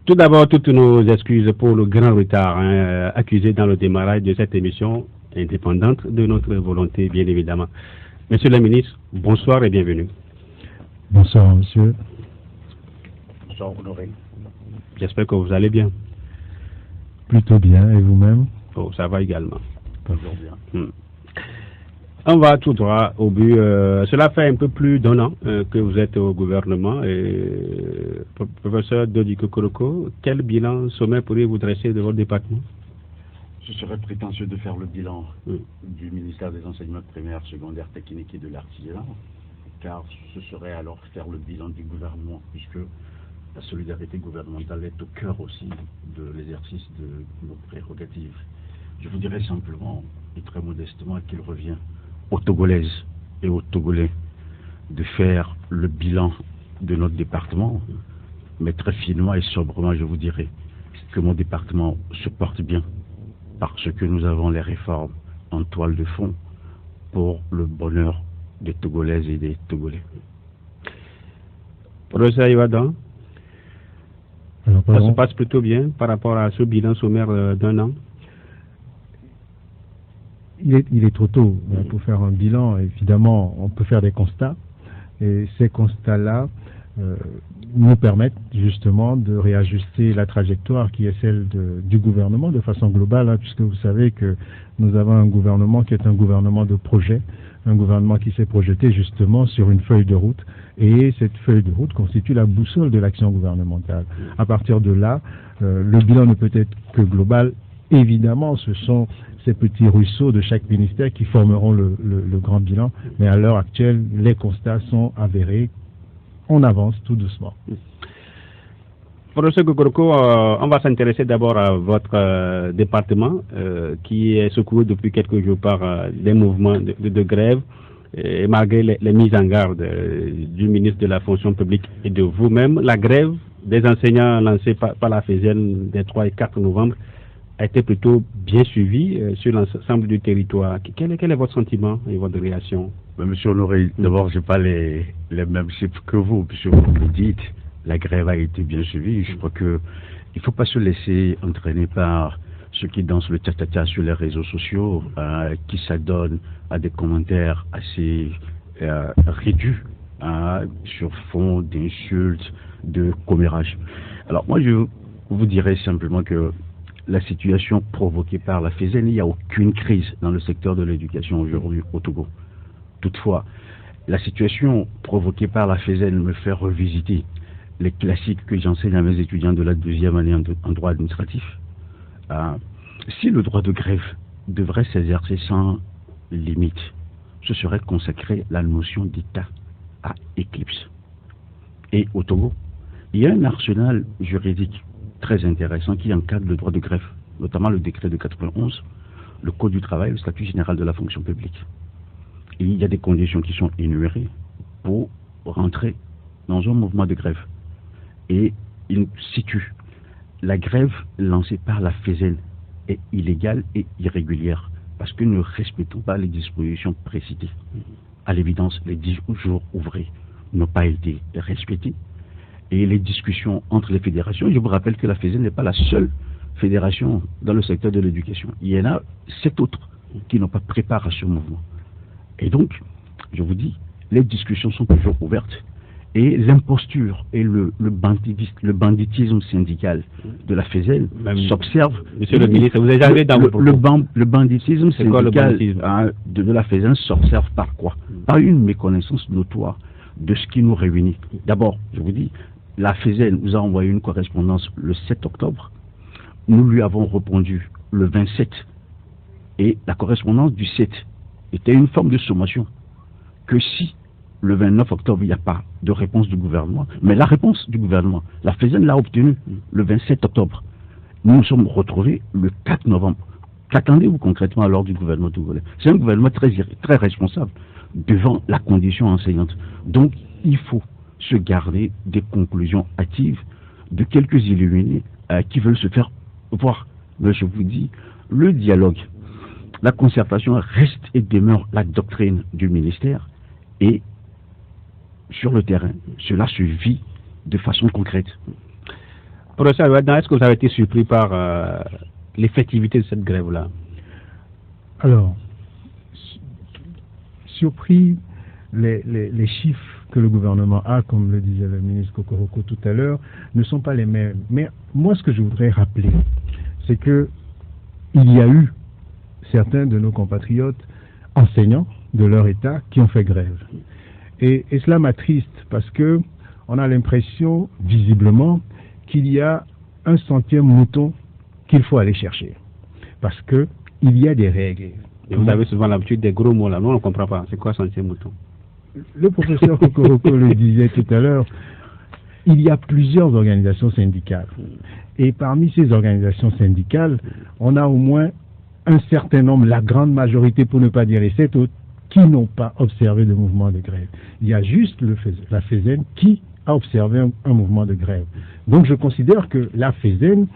Tout d'abord, toutes nos excuses pour le grand retard accusé dans le démarrage de cette émission indépendante de notre volonté, bien évidemment. Monsieur le ministre, bonsoir et bienvenue. Bonsoir, monsieur. Bonsoir, Honoré. J'espère que vous allez bien. Plutôt bien, et vous-même? Oh, ça va également. Toujours bien. On va tout droit au but. Cela fait un peu plus d'un an que vous êtes au gouvernement. Et, professeur Dodi Kokoroko, quel bilan sommaire pourriez-vous dresser de votre département? Ce serait prétentieux de faire le bilan du ministère des Enseignements primaires, secondaires, techniques et de l'artisanat, car ce serait alors faire le bilan du gouvernement, puisque la solidarité gouvernementale est au cœur aussi de l'exercice de nos prérogatives. Je vous dirais simplement, et très modestement, qu'il revient aux Togolaises et aux Togolais de faire le bilan de notre département, mais très finement et sobrement, je vous dirais que mon département se porte bien parce que nous avons les réformes en toile de fond pour le bonheur des Togolaises et des Togolais. Professeur Iwadan, ça se passe plutôt bien par rapport à ce bilan sommaire d'un an? Il est trop tôt pour faire un bilan. Évidemment, on peut faire des constats. Et ces constats-là nous permettent justement de réajuster la trajectoire qui est celle du gouvernement de façon globale, puisque vous savez que nous avons un gouvernement qui est un gouvernement de projet, un gouvernement qui s'est projeté justement sur une feuille de route. Et cette feuille de route constitue la boussole de l'action gouvernementale. À partir de là, le bilan ne peut être que global. Évidemment, ce sont ces petits ruisseaux de chaque ministère qui formeront le grand bilan. Mais à l'heure actuelle, les constats sont avérés. On avance tout doucement. Professeur Kokoroko, on va s'intéresser d'abord à votre département qui est secoué depuis quelques jours par des mouvements de grève. Et malgré les mises en garde du ministre de la fonction publique et de vous-même, la grève des enseignants lancée par la FESEN des 3 et 4 novembre a été plutôt bien suivie sur l'ensemble du territoire. Quel est votre sentiment et votre réaction? Monsieur Honoré, d'abord, je n'ai pas les mêmes chiffres que vous, puisque vous le dites, la grève a été bien suivie. Je crois qu'il ne faut pas se laisser entraîner par ceux qui dansent le tcha-tcha sur les réseaux sociaux, qui s'adonnent à des commentaires assez réduits sur fond d'insultes, de commérages. Alors moi, je vous dirais simplement que la situation provoquée par la FESEN, il n'y a aucune crise dans le secteur de l'éducation aujourd'hui au Togo. Toutefois, la situation provoquée par la FESEN me fait revisiter les classiques que j'enseigne à mes étudiants de la 2e année en droit administratif. Si le droit de grève devrait s'exercer sans limite, ce serait consacrer la notion d'État à éclipse. Et au Togo, il y a un arsenal juridique très intéressant qui encadre le droit de grève, notamment le décret de 91, le Code du travail, le statut général de la fonction publique. Et il y a des conditions qui sont énumérées pour rentrer dans un mouvement de grève. Et il situe la grève lancée par la FESEN est illégale et irrégulière parce que nous ne respectons pas les dispositions précitées. À l'évidence, les 10 jours ouvrés n'ont pas été respectés. Et les discussions entre les fédérations, je vous rappelle que la FESEN n'est pas la seule fédération dans le secteur de l'éducation. Il y en a 7 autres qui n'ont pas préparé à ce mouvement. Et donc, je vous dis, les discussions sont toujours ouvertes. Et l'imposture et le banditisme syndical de la FESEN s'observe. Monsieur le ministre, vous êtes arrivé dans le banditisme syndical de la FESEN s'observe par quoi? Par une méconnaissance notoire de ce qui nous réunit. D'abord, je vous dis, la FESEN nous a envoyé une correspondance le 7 octobre. Nous lui avons répondu le 27. Et la correspondance du 7 était une forme de sommation que si le 29 octobre, il n'y a pas de réponse du gouvernement. Mais la réponse du gouvernement, la FESEN l'a obtenue le 27 octobre. Nous nous sommes retrouvés le 4 novembre. Qu'attendez-vous concrètement alors du gouvernement togolais? C'est un gouvernement très responsable devant la condition enseignante. Donc, il faut se garder des conclusions hâtives de quelques illuminés qui veulent se faire voir. Mais je vous dis, le dialogue, la concertation reste et demeure la doctrine du ministère, et sur le terrain, cela se vit de façon concrète. Professeur Ouaddan, est-ce que vous avez été surpris par l'effectivité de cette grève-là? Alors, surpris, les chiffres que le gouvernement a, comme le disait le ministre Kokoroko tout à l'heure, ne sont pas les mêmes. Mais moi, ce que je voudrais rappeler, c'est que il y a eu certains de nos compatriotes enseignants de leur État qui ont fait grève. Et cela m'attriste parce que on a l'impression, visiblement, qu'il y a un centième mouton qu'il faut aller chercher. Parce que il y a des règles. Et vous avez souvent l'habitude des gros mots là. Nous, on ne comprend pas. C'est quoi centième mouton? Le professeur Kokoroko le disait tout à l'heure, il y a plusieurs organisations syndicales. Et parmi ces organisations syndicales, on a au moins un certain nombre, la grande majorité, pour ne pas dire les 7 autres, qui n'ont pas observé de mouvement de grève. Il y a juste la FESEN qui a observé un mouvement de grève. Donc je considère que la FESEN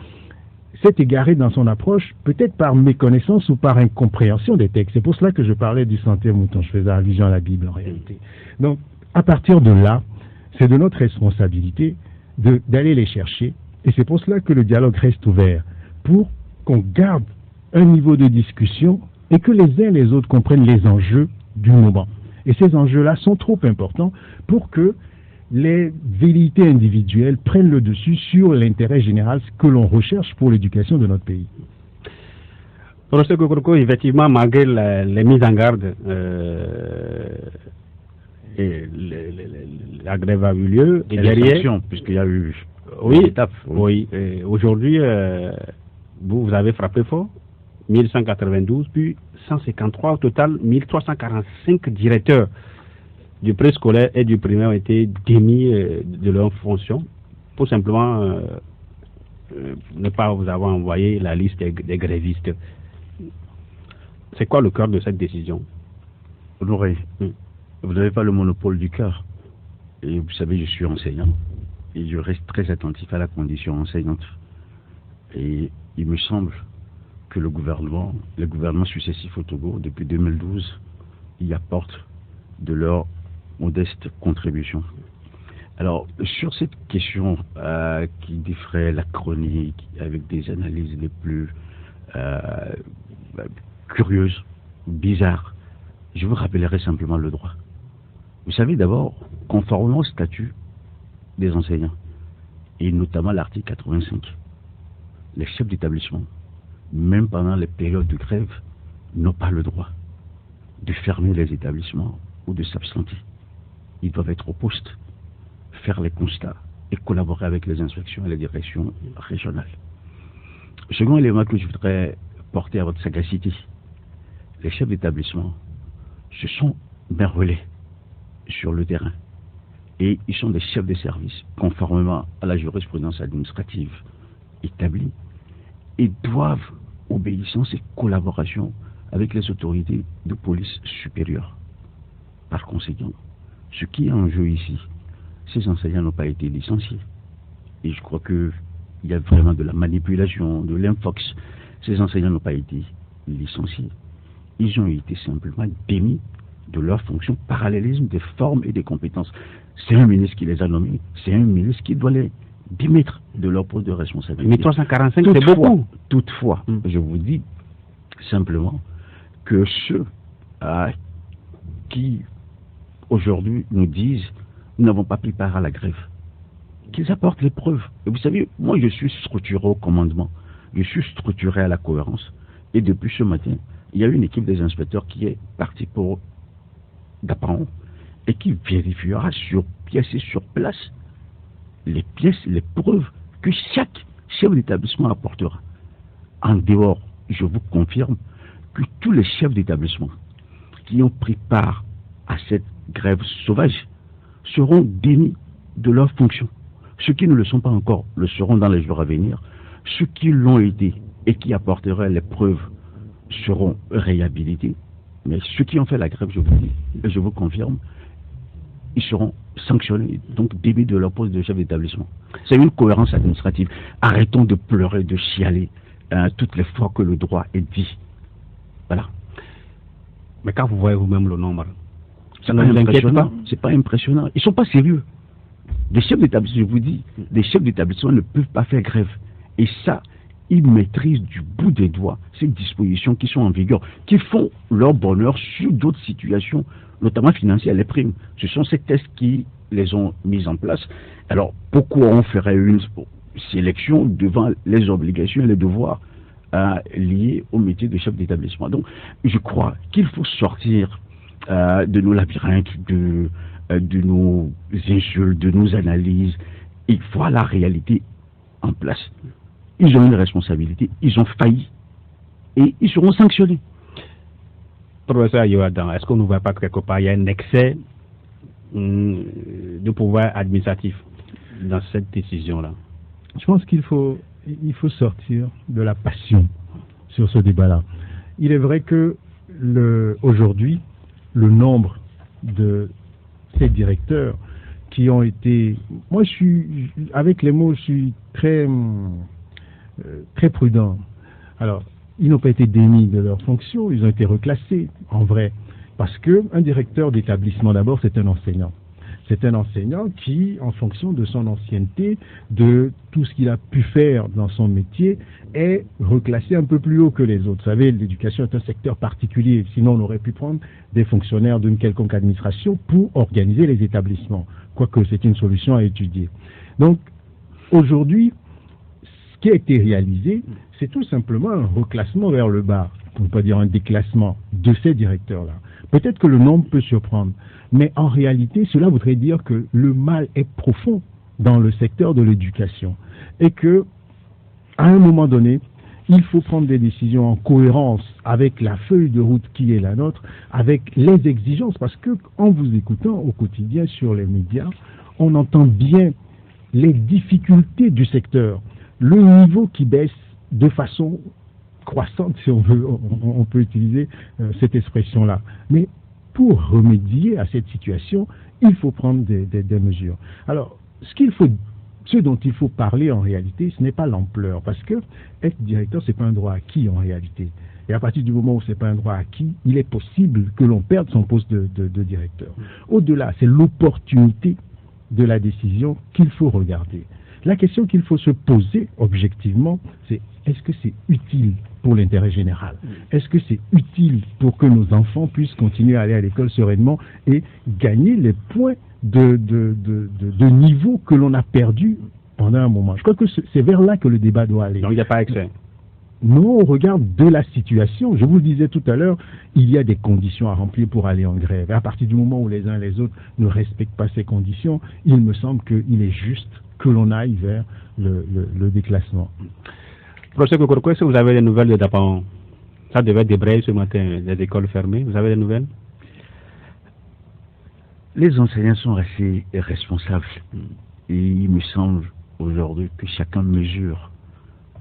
s'est égarée dans son approche, peut-être par méconnaissance ou par incompréhension des textes. C'est pour cela que je parlais du centième mouton. Je faisais allusion à la Bible en réalité. Donc, à partir de là, c'est de notre responsabilité d'aller les chercher. Et c'est pour cela que le dialogue reste ouvert, pour qu'on garde un niveau de discussion et que les uns et les autres comprennent les enjeux du moment. Et ces enjeux-là sont trop importants pour que les velléités individuelles prennent le dessus sur l'intérêt général que l'on recherche pour l'éducation de notre pays. Professeur Kokoroko, effectivement, malgré les mises en garde, la grève a eu lieu. Et derrière, puisqu'il y a eu une étape. Oui. Aujourd'hui, vous avez frappé fort. 1192, puis 153 au total, 1345 directeurs du préscolaire et du primaire ont été démis de leurs fonctions pour simplement ne pas vous avoir envoyé la liste des grévistes. C'est quoi le cœur de cette décision? Honoré, vous n'avez pas le monopole du cœur. Et vous savez, je suis enseignant et je reste très attentif à la condition enseignante. Et il me semble que les gouvernements successifs au Togo, depuis 2012, y apportent de leur modeste contribution. Alors, sur cette question qui défraie la chronique avec des analyses les plus curieuses, bizarres, je vous rappellerai simplement le droit. Vous savez, d'abord, conformément au statut des enseignants, et notamment l'article 85, les chefs d'établissement, même pendant les périodes de grève, n'ont pas le droit de fermer les établissements ou de s'absenter. Ils doivent être au poste, faire les constats et collaborer avec les inspections et les directions régionales. Le second élément que je voudrais porter à votre sagacité, les chefs d'établissement se sont merveillés sur le terrain et ils sont des chefs de service conformément à la jurisprudence administrative établie et doivent obéissance et collaboration avec les autorités de police supérieures. Par conséquent, ce qui est en jeu ici, ces enseignants n'ont pas été licenciés. Et je crois qu'il y a vraiment de la manipulation, de l'infox. Ces enseignants n'ont pas été licenciés. Ils ont été simplement démis de leurs fonctions, parallélisme des formes et des compétences. C'est un ministre qui les a nommés, c'est un ministre qui doit les démettre de leur poste de responsabilité. 1345, c'est beaucoup. Toutefois, je vous dis simplement que ceux qui aujourd'hui nous disent nous n'avons pas pris part à la grève, qu'ils apportent les preuves. Et vous savez, moi je suis structuré au commandement, je suis structuré à la cohérence. Et depuis ce matin, il y a une équipe des inspecteurs qui est partie pour Daparon et qui vérifiera sur pièce et sur place les pièces, les preuves que chaque chef d'établissement apportera. En dehors, je vous confirme que tous les chefs d'établissement qui ont pris part à cette grève sauvage seront démis de leurs fonctions. Ceux qui ne le sont pas encore le seront dans les jours à venir. Ceux qui l'ont été et qui apporteraient les preuves seront réhabilités. Mais ceux qui ont fait la grève, je vous dis, et je vous confirme, ils seront sanctionnés, donc démis de leur poste de chef d'établissement. C'est une cohérence administrative. Arrêtons de pleurer, de chialer toutes les fois que le droit est dit. Voilà. Mais quand vous voyez vous-même le nombre, ça ne vous inquiète pas? C'est pas impressionnant. Ils sont pas sérieux. Des chefs d'établissement, je vous dis, des chefs d'établissement ne peuvent pas faire grève. Et ça, ils maîtrisent du bout des doigts ces dispositions qui sont en vigueur, qui font leur bonheur sur d'autres situations, notamment financières, les primes. Ce sont ces tests qui les ont mis en place. Alors, pourquoi on ferait une sélection devant les obligations et les devoirs liés au métier de chef d'établissement? Donc, je crois qu'il faut sortir de nos labyrinthes, de nos insultes, de nos analyses, et voir la réalité en place. Ils ont une responsabilité, ils ont failli, et ils seront sanctionnés. Professeur Yoadan, est-ce qu'on ne voit pas que quelque part il y a un excès de pouvoir administratif dans cette décision-là? Je pense qu'il faut sortir de la passion sur ce débat-là. Il est vrai que aujourd'hui, le nombre de ces directeurs qui ont été... Moi, avec les mots, je suis très prudent. Alors, ils n'ont pas été démis de leurs fonctions, ils ont été reclassés, en vrai. Parce qu'un directeur d'établissement, d'abord, c'est un enseignant. C'est un enseignant qui, en fonction de son ancienneté, de tout ce qu'il a pu faire dans son métier, est reclassé un peu plus haut que les autres. Vous savez, l'éducation est un secteur particulier. Sinon, on aurait pu prendre des fonctionnaires d'une quelconque administration pour organiser les établissements. Quoique c'est une solution à étudier. Donc, aujourd'hui, ce qui a été réalisé, c'est tout simplement un reclassement vers le bas, pour ne pas dire un déclassement de ces directeurs-là. Peut-être que le nombre peut surprendre, mais en réalité, cela voudrait dire que le mal est profond dans le secteur de l'éducation et que, à un moment donné, il faut prendre des décisions en cohérence avec la feuille de route qui est la nôtre, avec les exigences, parce que en vous écoutant au quotidien sur les médias, on entend bien les difficultés du secteur, le niveau qui baisse de façon croissante, si on peut utiliser cette expression-là. Mais pour remédier à cette situation, il faut prendre des mesures. Alors, ce dont il faut parler en réalité, ce n'est pas l'ampleur, parce que être directeur, c'est pas un droit acquis en réalité. Et à partir du moment où c'est pas un droit acquis, il est possible que l'on perde son poste de directeur. Au-delà, c'est l'opportunité de la décision qu'il faut regarder. La question qu'il faut se poser objectivement, c'est est-ce que c'est utile pour l'intérêt général? Est-ce que c'est utile pour que nos enfants puissent continuer à aller à l'école sereinement et gagner les points de niveau que l'on a perdu pendant un moment? Je crois que c'est vers là que le débat doit aller. Donc il n'y a pas excès. Non, on regarde de la situation. Je vous le disais tout à l'heure, il y a des conditions à remplir pour aller en grève. Et à partir du moment où les uns et les autres ne respectent pas ces conditions, il me semble qu'il est juste que l'on aille vers le déclassement. Professeur Kokoroko, est-ce que vous avez des nouvelles de Dapan? Ça devait débrayer ce matin, les écoles fermées. Vous avez des nouvelles? Les enseignants sont assez responsables. Et il me semble aujourd'hui que chacun mesure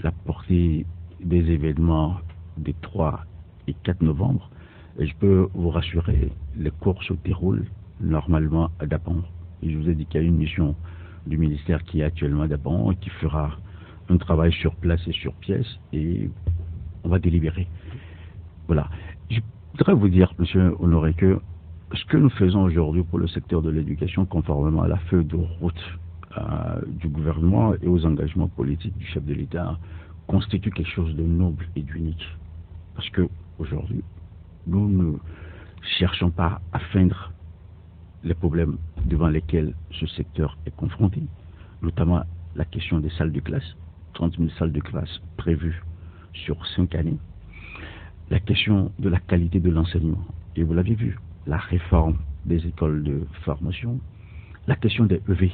la portée des événements des 3 et 4 novembre. Et je peux vous rassurer, les cours se déroulent normalement à Dapan. Et je vous ai dit qu'il y a une mission du ministère qui est actuellement à Dapan et qui fera un travail sur place et sur pièce et on va délibérer. Voilà. Je voudrais vous dire, monsieur Honoré, que ce que nous faisons aujourd'hui pour le secteur de l'éducation, conformément à la feuille de route du gouvernement et aux engagements politiques du chef de l'État, constitue quelque chose de noble et d'unique. Parce que aujourd'hui, nous ne cherchons pas à feindre les problèmes devant lesquels ce secteur est confronté, notamment la question des salles de classe, 30 000 salles de classe prévues sur 5 années, la question de la qualité de l'enseignement, et vous l'avez vu, la réforme des écoles de formation, la question des EV,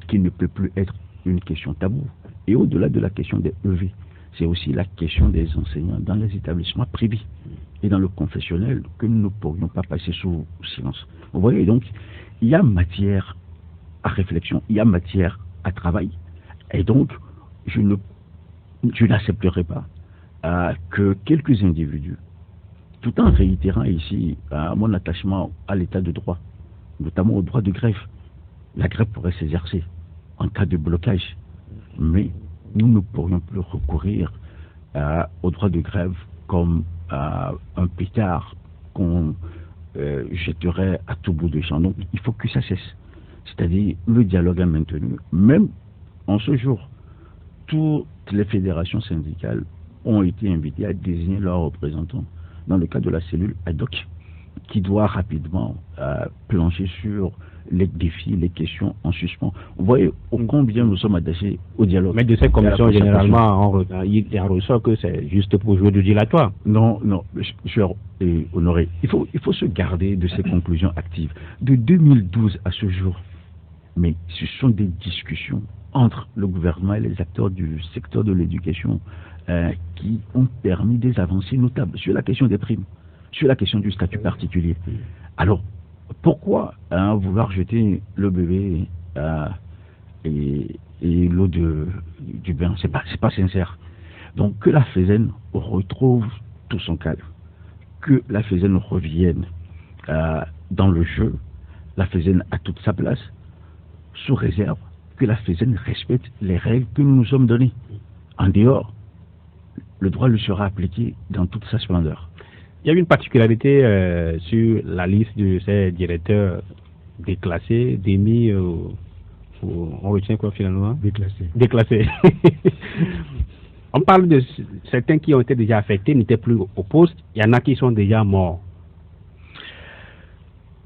qui ne peut plus être une question taboue, et au-delà de la question des EV, c'est aussi la question des enseignants dans les établissements privés et dans le confessionnel que nous ne pourrions pas passer sous silence. Vous voyez, donc, il y a matière à réflexion, il y a matière à travail. Et donc, je n'accepterai pas que quelques individus, tout en réitérant ici mon attachement à l'état de droit, notamment au droit de grève. La grève pourrait s'exercer en cas de blocage, mais nous ne pourrions plus recourir au droit de grève comme un pétard qu'on jetterait à tout bout de champ. Donc il faut que ça cesse. C'est-à-dire le dialogue est maintenu. Même en ce jour, toutes les fédérations syndicales ont été invitées à désigner leurs représentants dans le cadre de la cellule ad hoc qui doit rapidement plancher sur les défis, les questions en suspens. Vous voyez combien nous sommes attachés au dialogue. Mais de ces commissions, généralement, il en ressort que c'est juste pour jouer du dilatoire. Non, cher Honoré, il faut se garder de ces conclusions actives. De 2012 à ce jour, mais ce sont des discussions entre le gouvernement et les acteurs du secteur de l'éducation qui ont permis des avancées notables sur la question des primes, sur la question du statut particulier. Alors, pourquoi vouloir jeter le bébé et l'eau du bain? C'est pas sincère. Donc que la FESEN retrouve tout son cadre, que la FESEN revienne dans le jeu. La FESEN a toute sa place, sous réserve que la FESEN respecte les règles que nous nous sommes données. En dehors, le droit lui sera appliqué dans toute sa splendeur. Il y a une particularité sur la liste de ces directeurs déclassés, démis, on retient quoi finalement? Déclassés. On parle de certains qui ont été déjà affectés, n'étaient plus au poste, il y en a qui sont déjà morts.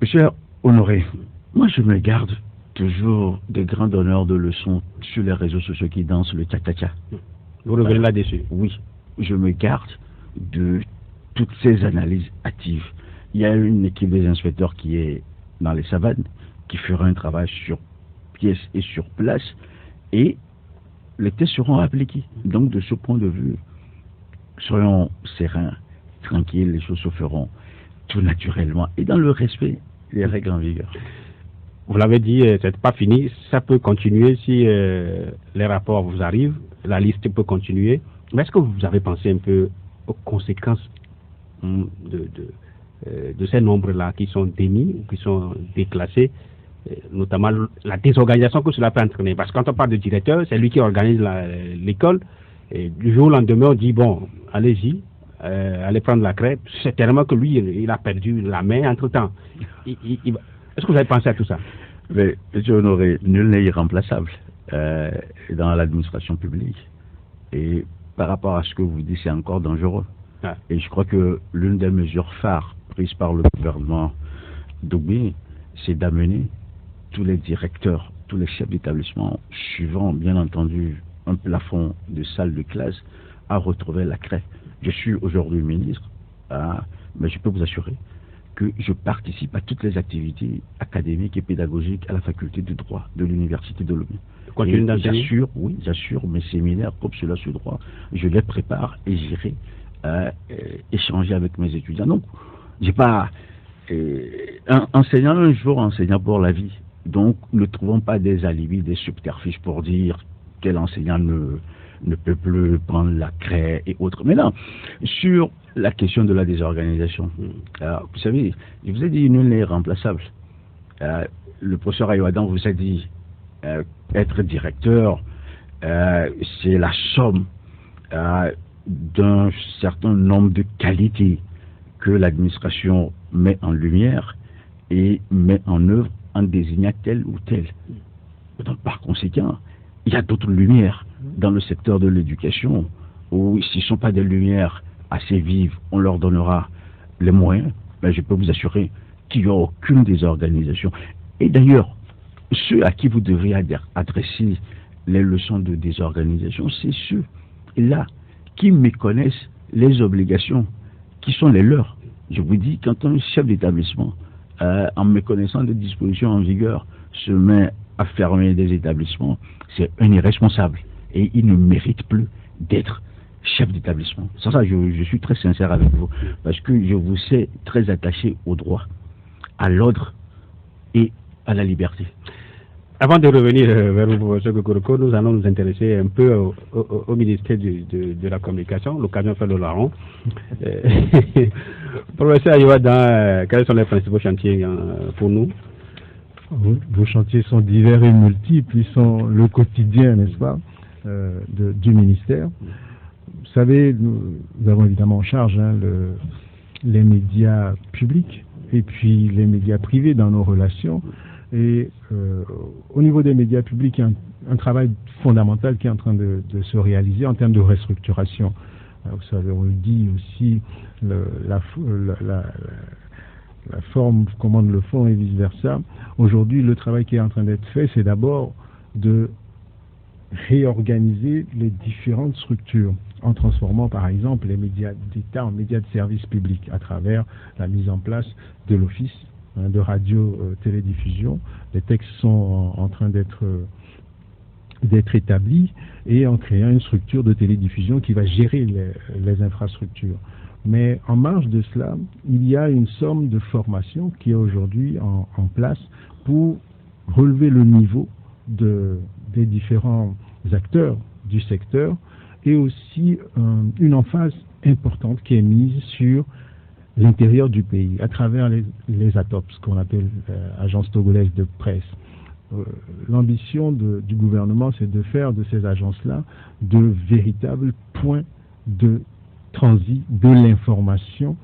Cher Honoré, moi je me garde toujours des grands donneurs de leçons sur les réseaux sociaux qui dansent le tcha-tcha-tcha. Vous revenez là-dessus? Oui, je me garde de toutes ces analyses hâtives. Il y a une équipe des inspecteurs qui est dans les savanes, qui fera un travail sur pièce et sur place, et les tests seront appliqués. Donc de ce point de vue, soyons sereins, tranquilles, les choses se feront tout naturellement et dans le respect des règles en vigueur. Vous l'avez dit, c'est pas fini, ça peut continuer si les rapports vous arrivent, la liste peut continuer. Mais est-ce que vous avez pensé un peu aux conséquences de ces nombres-là qui sont démis, qui sont déclassés, notamment la désorganisation que cela peut entraîner? Parce que quand on parle de directeur, c'est lui qui organise l'école, et du jour au lendemain, on dit, bon, allez-y, allez prendre la crêpe. C'est tellement que lui, il a perdu la main entre-temps. Est-ce que vous avez pensé à tout ça? Mais, M. Honoré, nul n'est irremplaçable dans l'administration publique. Et par rapport à ce que vous dites, c'est encore dangereux. Ah. Et je crois que l'une des mesures phares prises par le gouvernement Dogbé, c'est d'amener tous les directeurs, tous les chefs d'établissement, suivant bien entendu un plafond de salle de classe, à retrouver la craie. Je suis aujourd'hui ministre, mais je peux vous assurer que je participe à toutes les activités académiques et pédagogiques à la faculté de droit de l'université de Lomé. J'assure mes séminaires comme cela sur droit, je les prépare et j'irai échanger avec mes étudiants. Donc, j'ai pas enseignant un jour, enseignant pour la vie. Donc, ne trouvons pas des alibis, des subterfuges pour dire quel enseignant ne peut plus prendre la craie et autres. Mais non, sur la question de la désorganisation, vous savez, je vous ai dit, nul n'est irremplaçable. Le professeur Ayoadan vous a dit, être directeur, c'est la somme d'un certain nombre de qualités que l'administration met en lumière et met en œuvre en désignant tel ou tel. Donc, par conséquent, il y a d'autres lumières dans le secteur de l'éducation où, s'ils ne sont pas des lumières assez vives, on leur donnera les moyens. Mais je peux vous assurer qu'il n'y a aucune désorganisation. Et d'ailleurs, ceux à qui vous devriez adresser les leçons de désorganisation, c'est ceux-là qui méconnaissent les obligations qui sont les leurs. Je vous dis, quand un chef d'établissement, en méconnaissant des dispositions en vigueur, se met à fermer des établissements, c'est un irresponsable. Et il ne mérite plus d'être chef d'établissement. Sans ça, je suis très sincère avec vous, parce que je vous sais très attaché au droit, à l'ordre et à la liberté. Avant de revenir vers vous, professeur Kokoroko, nous allons nous intéresser un peu au ministère de la Communication, l'occasion fait le larron. Professeur Ayoadan, quels sont les principaux chantiers pour nous? Vos chantiers sont divers et multiples, ils sont le quotidien, n'est-ce pas, du ministère. Vous savez, nous avons évidemment en charge les médias publics et puis les médias privés dans nos relations. Et au niveau des médias publics, il y a un travail fondamental qui est en train de se réaliser en termes de restructuration. Vous savez, on le dit aussi, la forme commande le fond et vice-versa. Aujourd'hui, le travail qui est en train d'être fait, c'est d'abord de réorganiser les différentes structures en transformant par exemple les médias d'État en médias de service public à travers la mise en place de l'office de radio-télédiffusion. Les textes sont en train d'être établis et en créant une structure de télédiffusion qui va gérer les infrastructures. Mais en marge de cela, il y a une somme de formation qui est aujourd'hui en place pour relever le niveau des différents acteurs du secteur et aussi une emphase importante qui est mise sur l'intérieur du pays à travers les ATOP, ce qu'on appelle Agence togolaise de presse. L'ambition du gouvernement, c'est de faire de ces agences-là de véritables points de transit de l'information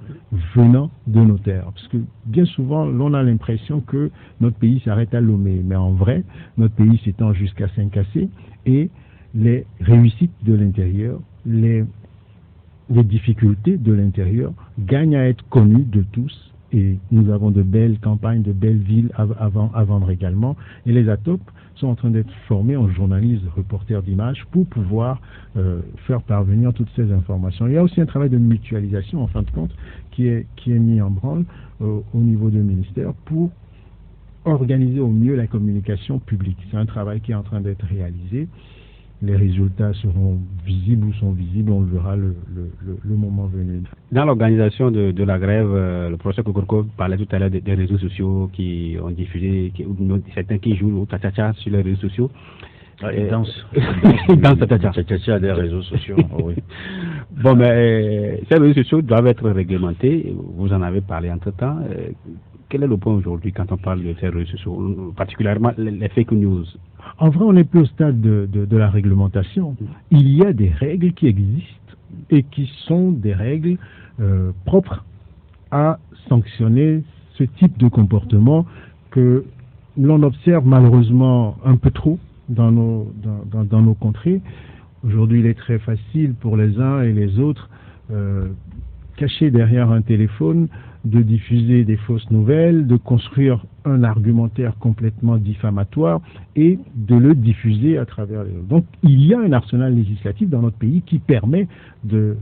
venant de nos terres. Parce que bien souvent, l'on a l'impression que notre pays s'arrête à Lomé. Mais en vrai, notre pays s'étend jusqu'à Saint-Cassé et les réussites de l'intérieur, les difficultés de l'intérieur gagnent à être connues de tous. Et nous avons de belles campagnes, de belles villes à vendre également. Et les ATOP sont en train d'être formés en journalistes, reporters d'images pour pouvoir faire parvenir toutes ces informations. Il y a aussi un travail de mutualisation, en fin de compte, qui est mis en branle au niveau du ministère pour organiser au mieux la communication publique. C'est un travail qui est en train d'être réalisé. Les résultats seront visibles ou sont visibles, on le verra le moment venu. Dans l'organisation de la grève, le professeur Kokorko parlait tout à l'heure des réseaux sociaux qui ont diffusé, certains qui jouent au tcha-tcha sur les réseaux sociaux. Ils dansent. Dans tcha-tcha des réseaux sociaux. Oui. Bon, mais ces réseaux sociaux doivent être réglementés. Vous en avez parlé entre-temps. Quel est le point aujourd'hui quand on parle de ces réseaux sociaux, particulièrement les fake news? En vrai, on n'est plus au stade de la réglementation. Il y a des règles qui existent et qui sont des règles propres à sanctionner ce type de comportement que l'on observe malheureusement un peu trop dans nos contrées. Aujourd'hui, il est très facile pour les uns et les autres, cachés derrière un téléphone, de diffuser des fausses nouvelles, de construire un argumentaire complètement diffamatoire et de le diffuser à travers les autres. Donc, il y a un arsenal législatif dans notre pays qui permet de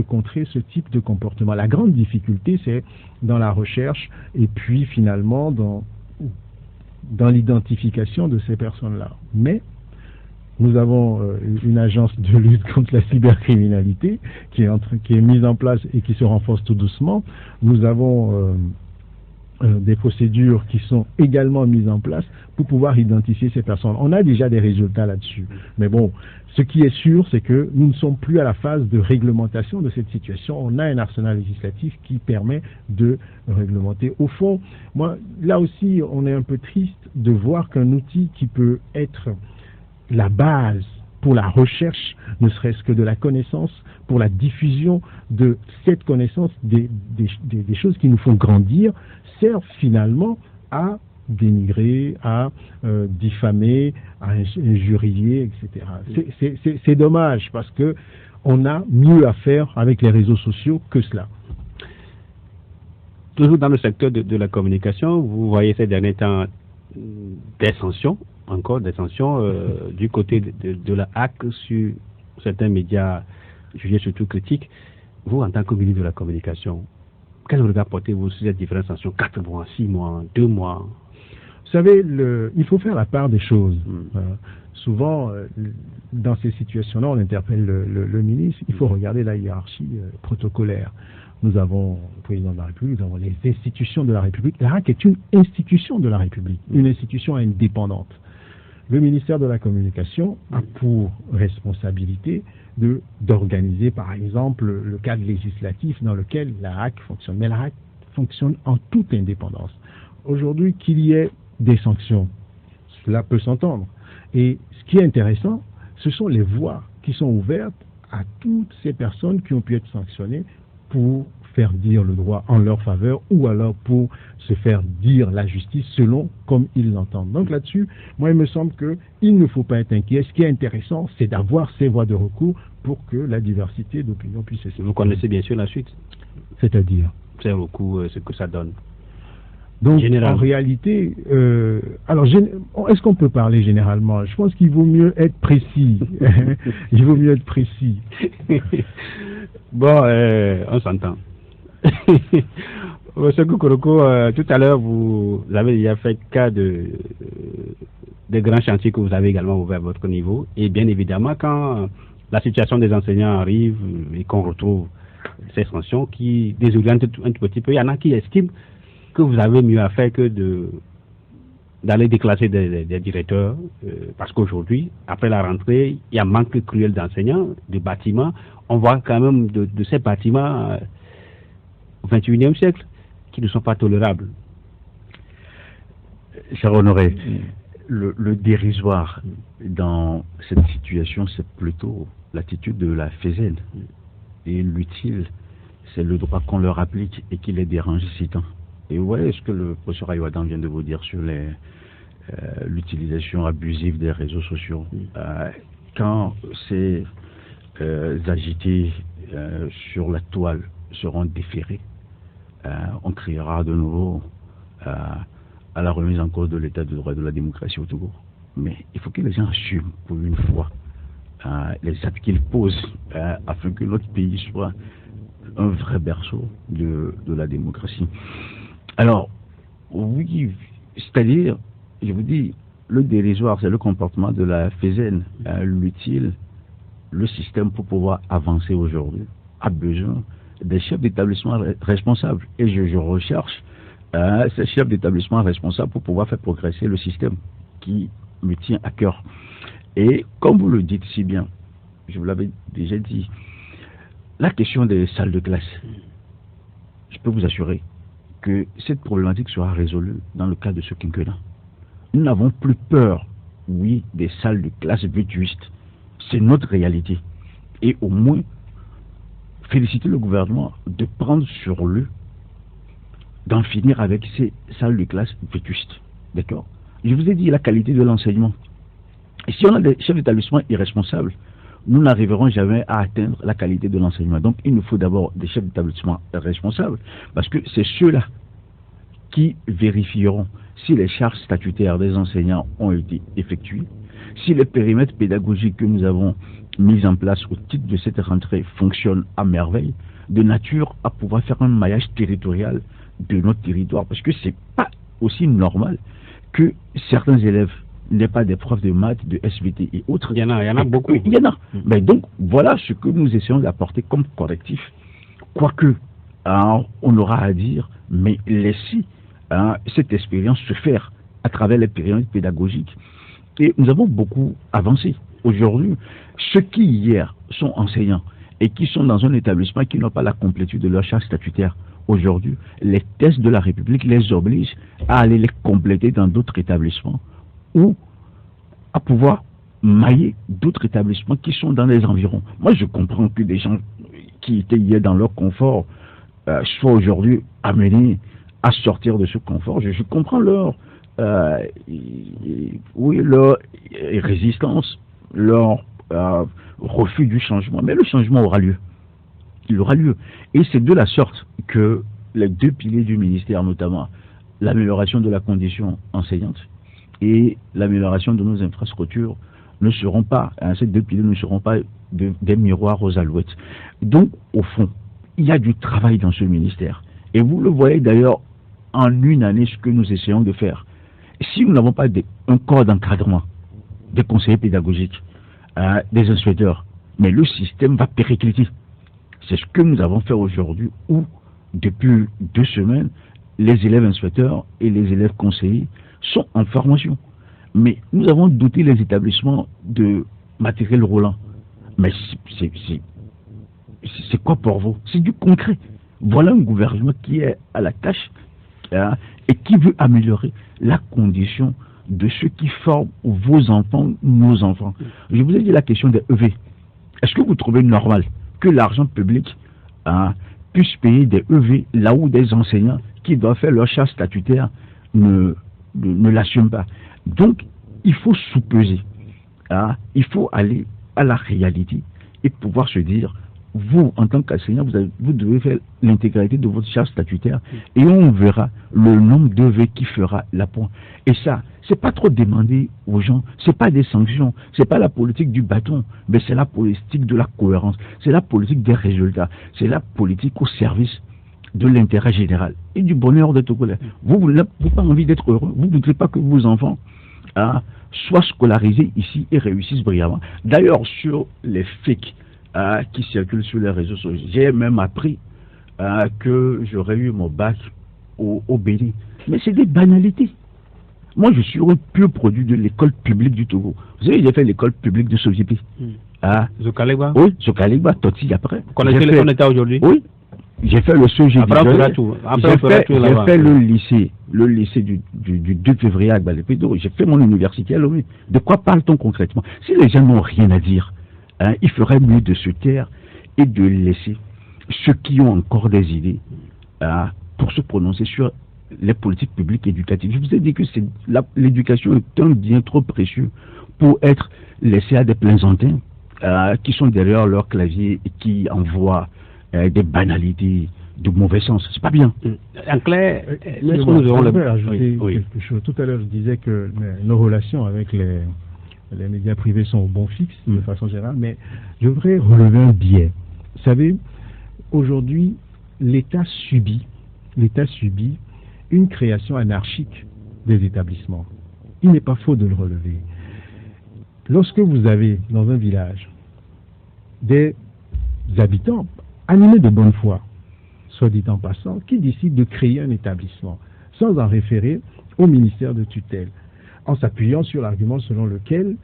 contrer ce type de comportement. La grande difficulté, c'est dans la recherche et puis finalement dans l'identification de ces personnes-là. Mais nous avons une agence de lutte contre la cybercriminalité qui est mise en place et qui se renforce tout doucement. Nous avons des procédures qui sont également mises en place pour pouvoir identifier ces personnes. On a déjà des résultats là-dessus. Mais bon, ce qui est sûr, c'est que nous ne sommes plus à la phase de réglementation de cette situation. On a un arsenal législatif qui permet de réglementer. Au fond, moi, là aussi, on est un peu triste de voir qu'un outil qui peut être la base pour la recherche, ne serait-ce que de la connaissance, pour la diffusion de cette connaissance, des choses qui nous font grandir, servent finalement à dénigrer, à diffamer, à injurier, etc. C'est dommage parce que on a mieux à faire avec les réseaux sociaux que cela. Toujours dans le secteur de la communication, vous voyez ces derniers temps des sanctions du côté de la hack sur certains médias jugés surtout critiques. Vous, en tant que ministre de la communication, quel regard portez-vous sur cette différentes sanctions, 4 mois, 6 mois, 2 mois? Vous savez, il faut faire la part des choses. Souvent, dans ces situations-là, on interpelle le ministre. Il faut regarder la hiérarchie protocolaire. Nous avons le président de la République, nous avons les institutions de la République. La RAC est une institution de la République, une institution indépendante. Le ministère de la Communication a pour responsabilité d'organiser, par exemple, le cadre législatif dans lequel la RAC fonctionne. Mais la RAC fonctionne en toute indépendance. aujourd'hui qu'il y ait des sanctions. Cela peut s'entendre. Et ce qui est intéressant, ce sont les voies qui sont ouvertes à toutes ces personnes qui ont pu être sanctionnées pour faire dire le droit en leur faveur ou alors pour se faire dire la justice selon comme ils l'entendent. Donc là-dessus, moi il me semble qu'il ne faut pas être inquiet. Ce qui est intéressant, c'est d'avoir ces voies de recours pour que la diversité d'opinion puisse s'exprimer. Vous connaissez bien sûr la suite. C'est-à-dire Ces recours, ce que ça donne. donc, Général. en réalité, est-ce qu'on peut parler généralement? Je pense qu'il vaut mieux être précis. Il vaut mieux être précis. Bon, on s'entend. Monsieur Kukuroko, tout à l'heure, vous avez déjà fait cas des grands chantiers que vous avez également ouverts à votre niveau. Et bien évidemment, quand la situation des enseignants arrive et qu'on retrouve ces sanctions qui désorientent un tout petit peu, il y en a qui estiment que vous avez mieux à faire que d'aller déclasser des directeurs, parce qu'aujourd'hui, après la rentrée, il y a un manque cruel d'enseignants, de bâtiments. On voit quand même de ces bâtiments au XXIe siècle qui ne sont pas tolérables. Cher Honoré, le dérisoire dans cette situation, c'est plutôt l'attitude de la FESEN. Et l'utile, c'est le droit qu'on leur applique et qui les dérange si tant. Et vous voyez ce que le professeur Ayoadan vient de vous dire sur l'utilisation abusive des réseaux sociaux. Quand ces agités sur la toile seront déférés, on criera de nouveau à la remise en cause de l'état de droit et de la démocratie au Togo. Mais il faut que les gens assument pour une fois les actes qu'ils posent afin que notre pays soit un vrai berceau de la démocratie. Alors, oui, c'est-à-dire, je vous dis, le dérisoire, c'est le comportement de la FESEN. L'utile, le système pour pouvoir avancer aujourd'hui, a besoin des chefs d'établissement responsables. Et je recherche ces chefs d'établissement responsables pour pouvoir faire progresser le système qui me tient à cœur. Et comme vous le dites si bien, je vous l'avais déjà dit, la question des salles de classe, je peux vous assurer que cette problématique sera résolue dans le cadre de ce quinquennat. Nous n'avons plus peur, oui, des salles de classe vétustes. C'est notre réalité. Et au moins, féliciter le gouvernement de prendre sur lui d'en finir avec ces salles de classe vétustes. D'accord? Je vous ai dit la qualité de l'enseignement. Et si on a des chefs d'établissement irresponsables, nous n'arriverons jamais à atteindre la qualité de l'enseignement. Donc, il nous faut d'abord des chefs d'établissement responsables, parce que c'est ceux-là qui vérifieront si les charges statutaires des enseignants ont été effectuées, si les périmètres pédagogiques que nous avons mis en place au titre de cette rentrée fonctionnent à merveille, de nature à pouvoir faire un maillage territorial de notre territoire. Parce que c'est pas aussi normal que certains élèves n'aient pas des profs de maths, de SVT et autres. Il y en a beaucoup. Il y en a. Mais donc, voilà ce que nous essayons d'apporter comme correctif. Quoique, on aura à dire, mais laissez cette expérience se faire à travers les périmètres pédagogiques. Et nous avons beaucoup avancé. Aujourd'hui, ceux qui hier sont enseignants et qui sont dans un établissement qui n'ont pas la complétude de leur charge statutaire, aujourd'hui, les tests de la République les obligent à aller les compléter dans d'autres établissements ou à pouvoir mailler d'autres établissements qui sont dans les environs. Moi, je comprends que des gens qui étaient hier dans leur confort soient aujourd'hui amenés à sortir de ce confort. Je comprends leur résistance, leur refus du changement. Mais le changement aura lieu. Il aura lieu. Et c'est de la sorte que les deux piliers du ministère, notamment l'amélioration de la condition enseignante et l'amélioration de nos infrastructures, ne seront pas, ces deux piliers ne seront pas des miroirs aux alouettes. Donc, au fond, il y a du travail dans ce ministère. Et vous le voyez d'ailleurs en une année ce que nous essayons de faire. Si nous n'avons pas un corps d'encadrement, des conseillers pédagogiques, des inspecteurs, mais le système va péricliter. C'est ce que nous avons fait aujourd'hui où, depuis 2 semaines, les élèves inspecteurs et les élèves conseillers sont en formation. Mais nous avons doté les établissements de matériel roulant. Mais c'est quoi pour vous? C'est du concret. Voilà un gouvernement qui est à la tâche hein, et qui veut améliorer la condition de ceux qui forment vos enfants, nos enfants. Je vous ai dit la question des EV. Est-ce que vous trouvez normal que l'argent public, hein, puisse payer des EV là où des enseignants qui doivent faire leur charge statutaire ne l'assument pas? Donc, il faut sous-peser. Hein, il faut aller à la réalité et pouvoir se dire, vous, en tant qu'enseignant, vous devez faire l'intégralité de votre charge statutaire et on verra le nombre d'EV qui fera l'appoint. Et ça, c'est pas trop demander aux gens, c'est pas des sanctions, c'est pas la politique du bâton, mais c'est la politique de la cohérence, c'est la politique des résultats, c'est la politique au service de l'intérêt général et du bonheur de Togolais. Vous n'avez pas envie d'être heureux, vous ne voudrez pas que vos enfants soient scolarisés ici et réussissent brillamment. D'ailleurs, sur les fakes qui circulent sur les réseaux sociaux, j'ai même appris que j'aurais eu mon bac au Bénin. Mais c'est des banalités. Moi, je suis un pur produit de l'école publique du Togo. Vous savez, j'ai fait l'école publique de Sojipi. Zokaleba? Oui, Zokaleba, Toti après. Vous connaissez l'école d'État aujourd'hui? Oui. J'ai fait le CEG. J'ai fait le lycée du 2 février à Gbalepédo. J'ai fait mon université à Lomé. De quoi parle-t-on concrètement? Si les gens n'ont rien à dire, il ferait mieux de se taire et de laisser ceux qui ont encore des idées pour se prononcer sur les politiques publiques éducatives. Je vous ai dit que l'éducation est un bien trop précieux pour être laissé à des plaisantins qui sont derrière leur clavier et qui envoient des banalités de mauvais sens. C'est pas bien. En clair, je voudrais ajouter quelque chose. Tout à l'heure, je disais que nos relations avec les médias privés sont au bon fixe, de façon générale, mais je voudrais relever un biais. Vous savez, aujourd'hui, l'État subit une création anarchique des établissements. Il n'est pas faux de le relever. Lorsque vous avez dans un village des habitants animés de bonne foi, soit dit en passant, qui décident de créer un établissement sans en référer au ministère de tutelle, en s'appuyant sur l'argument selon lequel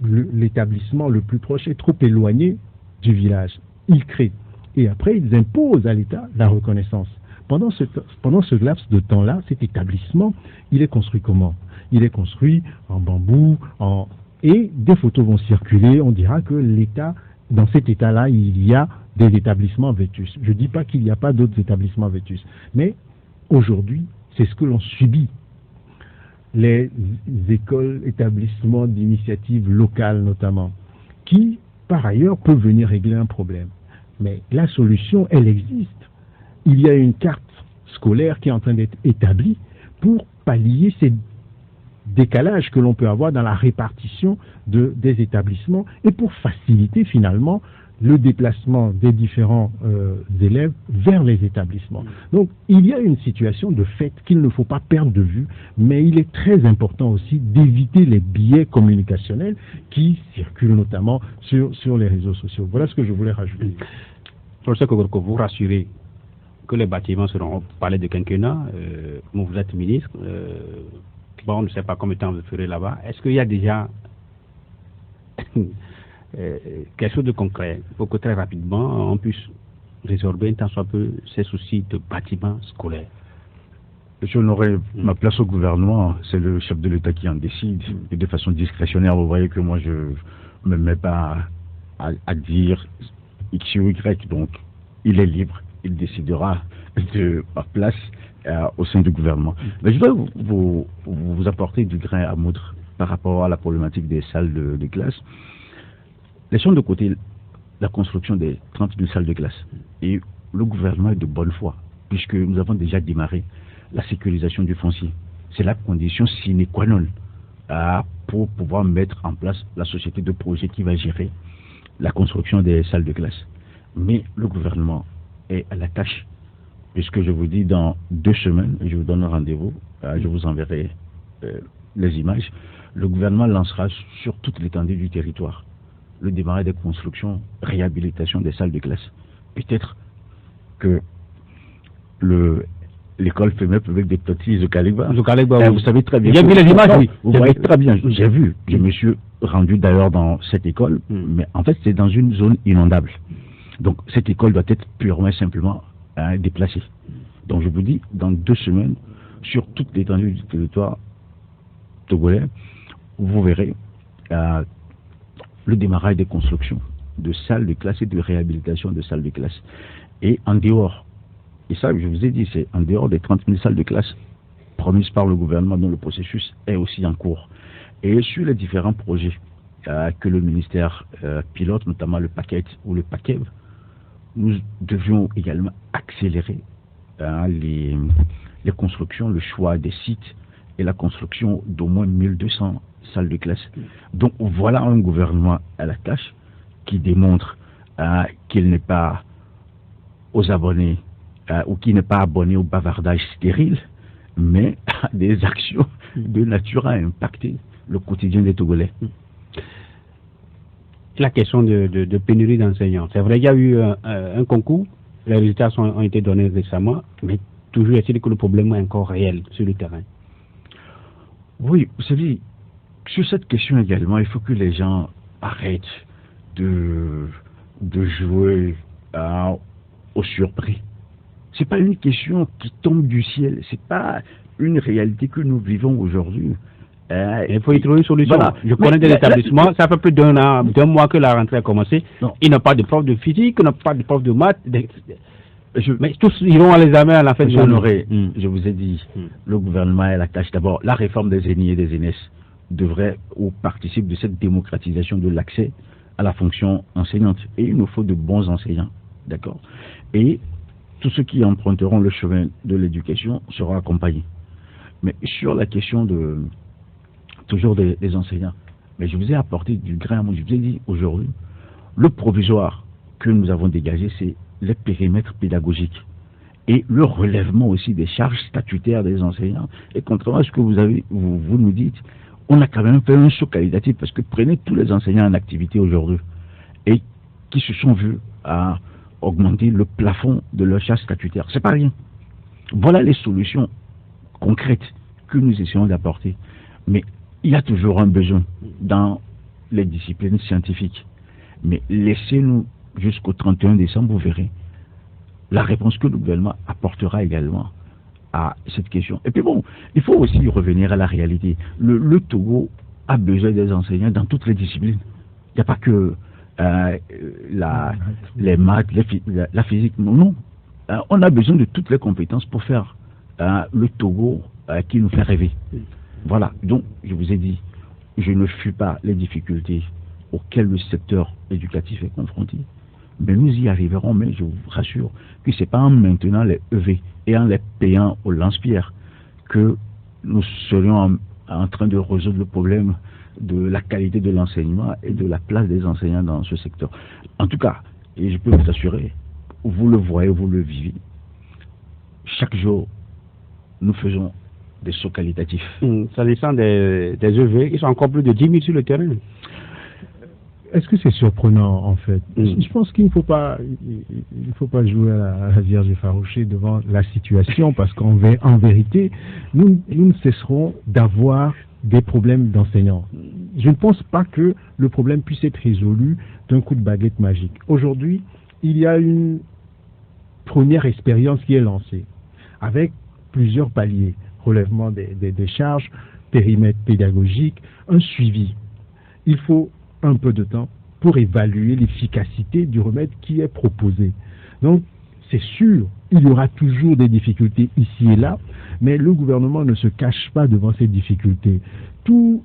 l'établissement le plus proche est trop éloigné du village. Ils créent. Et après, ils imposent à l'État la reconnaissance. Pendant ce laps de temps-là, cet établissement, il est construit comment? Il est construit en bambou, et des photos vont circuler. On dira que l'État, dans cet état-là, il y a des établissements vétus. Je ne dis pas qu'il n'y a pas d'autres établissements vétus. Mais aujourd'hui, c'est ce que l'on subit. Les écoles, établissements d'initiative locale notamment, qui, par ailleurs, peuvent venir régler un problème. Mais la solution, elle existe. Il y a une carte scolaire qui est en train d'être établie pour pallier ces décalages que l'on peut avoir dans la répartition des établissements et pour faciliter finalement le déplacement des différents élèves vers les établissements. Donc, il y a une situation de fait qu'il ne faut pas perdre de vue, mais il est très important aussi d'éviter les biais communicationnels qui circulent notamment sur les réseaux sociaux. Voilà ce que je voulais rajouter. Professeur Kogorko, vous rassurez que les bâtiments seront au palais de quinquennat, vous êtes ministre, on ne sait pas combien de temps vous ferez là-bas. Est-ce qu'il y a déjà quelque chose de concret pour que très rapidement on puisse résorber un tant soit peu ces soucis de bâtiments scolaires? Je n'aurai ma place au gouvernement, c'est le chef de l'État qui en décide, et de façon discrétionnaire. Vous voyez que moi je ne me mets pas à dire X ou Y, donc il est libre, il décidera de ma place au sein du gouvernement. Mais je dois vous apporter du grain à moudre par rapport à la problématique des salles de classe. Laissons de côté la construction des 30 000 salles de classe. Et le gouvernement est de bonne foi, puisque nous avons déjà démarré la sécurisation du foncier. C'est la condition sine qua non pour pouvoir mettre en place la société de projet qui va gérer la construction des salles de classe. Mais le gouvernement est à la tâche, puisque je vous dis dans 2 semaines, je vous donne un rendez-vous, je vous enverrai les images. Le gouvernement lancera sur toute l'étendue du territoire le démarrage des constructions, réhabilitation des salles de classe. Peut-être que l'école féminine publique des petits Zokaleba, vous savez très bien. J'ai vu les images, oui. Vous voyez très bien, j'ai vu. Je me suis rendu d'ailleurs dans cette école, mais en fait c'est dans une zone inondable. Donc cette école doit être purement et simplement déplacée. Donc je vous dis, dans 2 semaines, sur toute l'étendue du territoire togolais, vous verrez le démarrage des constructions de salles de classe et de réhabilitation de salles de classe. Et en dehors, et ça je vous ai dit, c'est en dehors des 30 000 salles de classe promises par le gouvernement dont le processus est aussi en cours. Et sur les différents projets que le ministère pilote, notamment le PACET ou le PACEB, nous devions également accélérer les constructions, le choix des sites et la construction d'au moins 1200 salles de classe. Donc voilà un gouvernement à la tâche qui démontre qu'il n'est pas aux abonnés ou qui n'est pas abonné au bavardage stérile, mais à des actions de nature à impacter le quotidien des Togolais. La question de pénurie d'enseignants. C'est vrai, il y a eu un concours, les résultats ont été donnés récemment, mais toujours est-il que le problème est encore réel sur le terrain. Oui, vous savez, sur cette question également, il faut que les gens arrêtent de jouer au surpris. C'est pas une question qui tombe du ciel, c'est pas une réalité que nous vivons aujourd'hui. Il faut y trouver une solution. Voilà. Je connais des établissements, ça fait plus d'un mois que la rentrée a commencé. Non. Ils n'ont pas de prof de physique, ils n'ont pas de prof de maths. Mais tous iront à l'examen à la fin de l'année. Je vous ai dit, le gouvernement est à la tâche. D'abord, la réforme des ENI et des ENES devrait ou participe de cette démocratisation de l'accès à la fonction enseignante. Et il nous faut de bons enseignants. D'accord? Et tous ceux qui emprunteront le chemin de l'éducation seront accompagnés. Mais sur la question toujours des enseignants, mais je vous ai apporté du grain à moudre. Je vous ai dit aujourd'hui, le provisoire que nous avons dégagé, c'est les périmètres pédagogiques et le relèvement aussi des charges statutaires des enseignants. Et contrairement à ce que vous nous dites, on a quand même fait un saut qualitatif, parce que prenez tous les enseignants en activité aujourd'hui et qui se sont vus à augmenter le plafond de leur charge statutaire. C'est pas rien. Voilà les solutions concrètes que nous essayons d'apporter. Mais il y a toujours un besoin dans les disciplines scientifiques. Mais laissez-nous jusqu'au 31 décembre, vous verrez la réponse que le gouvernement apportera également à cette question. Et puis bon, il faut aussi revenir à la réalité. Le Togo a besoin des enseignants dans toutes les disciplines. Il n'y a pas que les maths, la physique. Non. On a besoin de toutes les compétences pour faire le Togo qui nous fait rêver. Voilà. Donc, je vous ai dit, je ne fuis pas les difficultés auxquelles le secteur éducatif est confronté. Mais nous y arriverons, mais je vous rassure que ce n'est pas en maintenant les EV et en les payant au lance-pierre que nous serions en train de résoudre le problème de la qualité de l'enseignement et de la place des enseignants dans ce secteur. En tout cas, et je peux vous assurer, vous le voyez, vous le vivez, chaque jour, nous faisons des sauts qualitatifs. S'agissant des EV, ils sont encore plus de 10 000 sur le terrain. Est-ce que c'est surprenant, en fait? Je pense qu'il ne faut pas jouer à la Vierge effarouchée devant la situation, parce qu'en vérité, nous ne cesserons d'avoir des problèmes d'enseignants. Je ne pense pas que le problème puisse être résolu d'un coup de baguette magique. Aujourd'hui, il y a une première expérience qui est lancée, avec plusieurs paliers: relèvement des charges, périmètre pédagogique, un suivi. Il faut un peu de temps pour évaluer l'efficacité du remède qui est proposé. Donc, c'est sûr, il y aura toujours des difficultés ici et là, mais le gouvernement ne se cache pas devant ces difficultés. Tous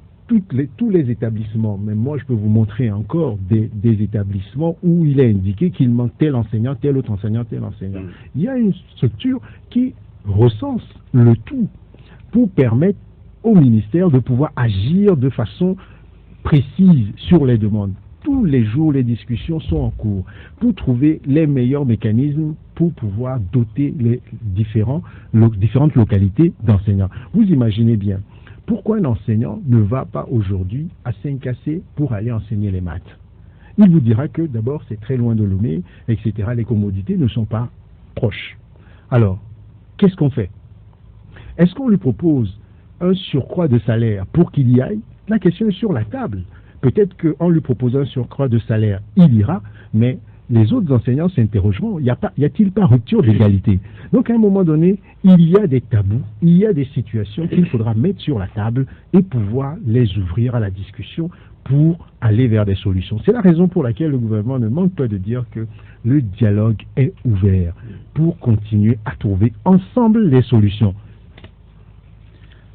les établissements, même moi je peux vous montrer encore des établissements où il est indiqué qu'il manque tel enseignant, tel autre enseignant, tel enseignant. Il y a une structure qui recense le tout pour permettre au ministère de pouvoir agir de façon précise sur les demandes. Tous les jours, les discussions sont en cours pour trouver les meilleurs mécanismes pour pouvoir doter les différentes localités d'enseignants. Vous imaginez bien, pourquoi un enseignant ne va pas aujourd'hui à Saint-Cassé pour aller enseigner les maths? Il vous dira que d'abord c'est très loin de Lomé, etc. Les commodités ne sont pas proches. Alors, qu'est-ce qu'on fait? Est-ce qu'on lui propose un surcroît de salaire pour qu'il y aille? La question est sur la table. Peut-être qu'en lui proposant un surcroît de salaire, il ira, mais les autres enseignants s'interrogeront, y a-t-il pas rupture d'égalité? Donc à un moment donné, il y a des tabous, il y a des situations qu'il faudra mettre sur la table et pouvoir les ouvrir à la discussion pour aller vers des solutions. C'est la raison pour laquelle le gouvernement ne manque pas de dire que le dialogue est ouvert pour continuer à trouver ensemble les solutions.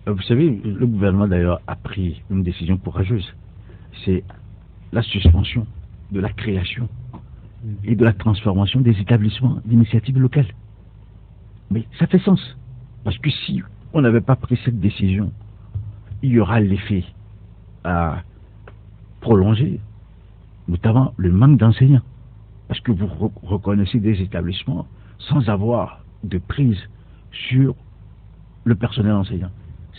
Vous savez, le gouvernement d'ailleurs a pris une décision courageuse. C'est la suspension de la création et de la transformation des établissements d'initiative locale. Mais ça fait sens. Parce que si on n'avait pas pris cette décision, il y aura l'effet à prolonger, notamment le manque d'enseignants. Parce que vous reconnaissez des établissements sans avoir de prise sur le personnel enseignant.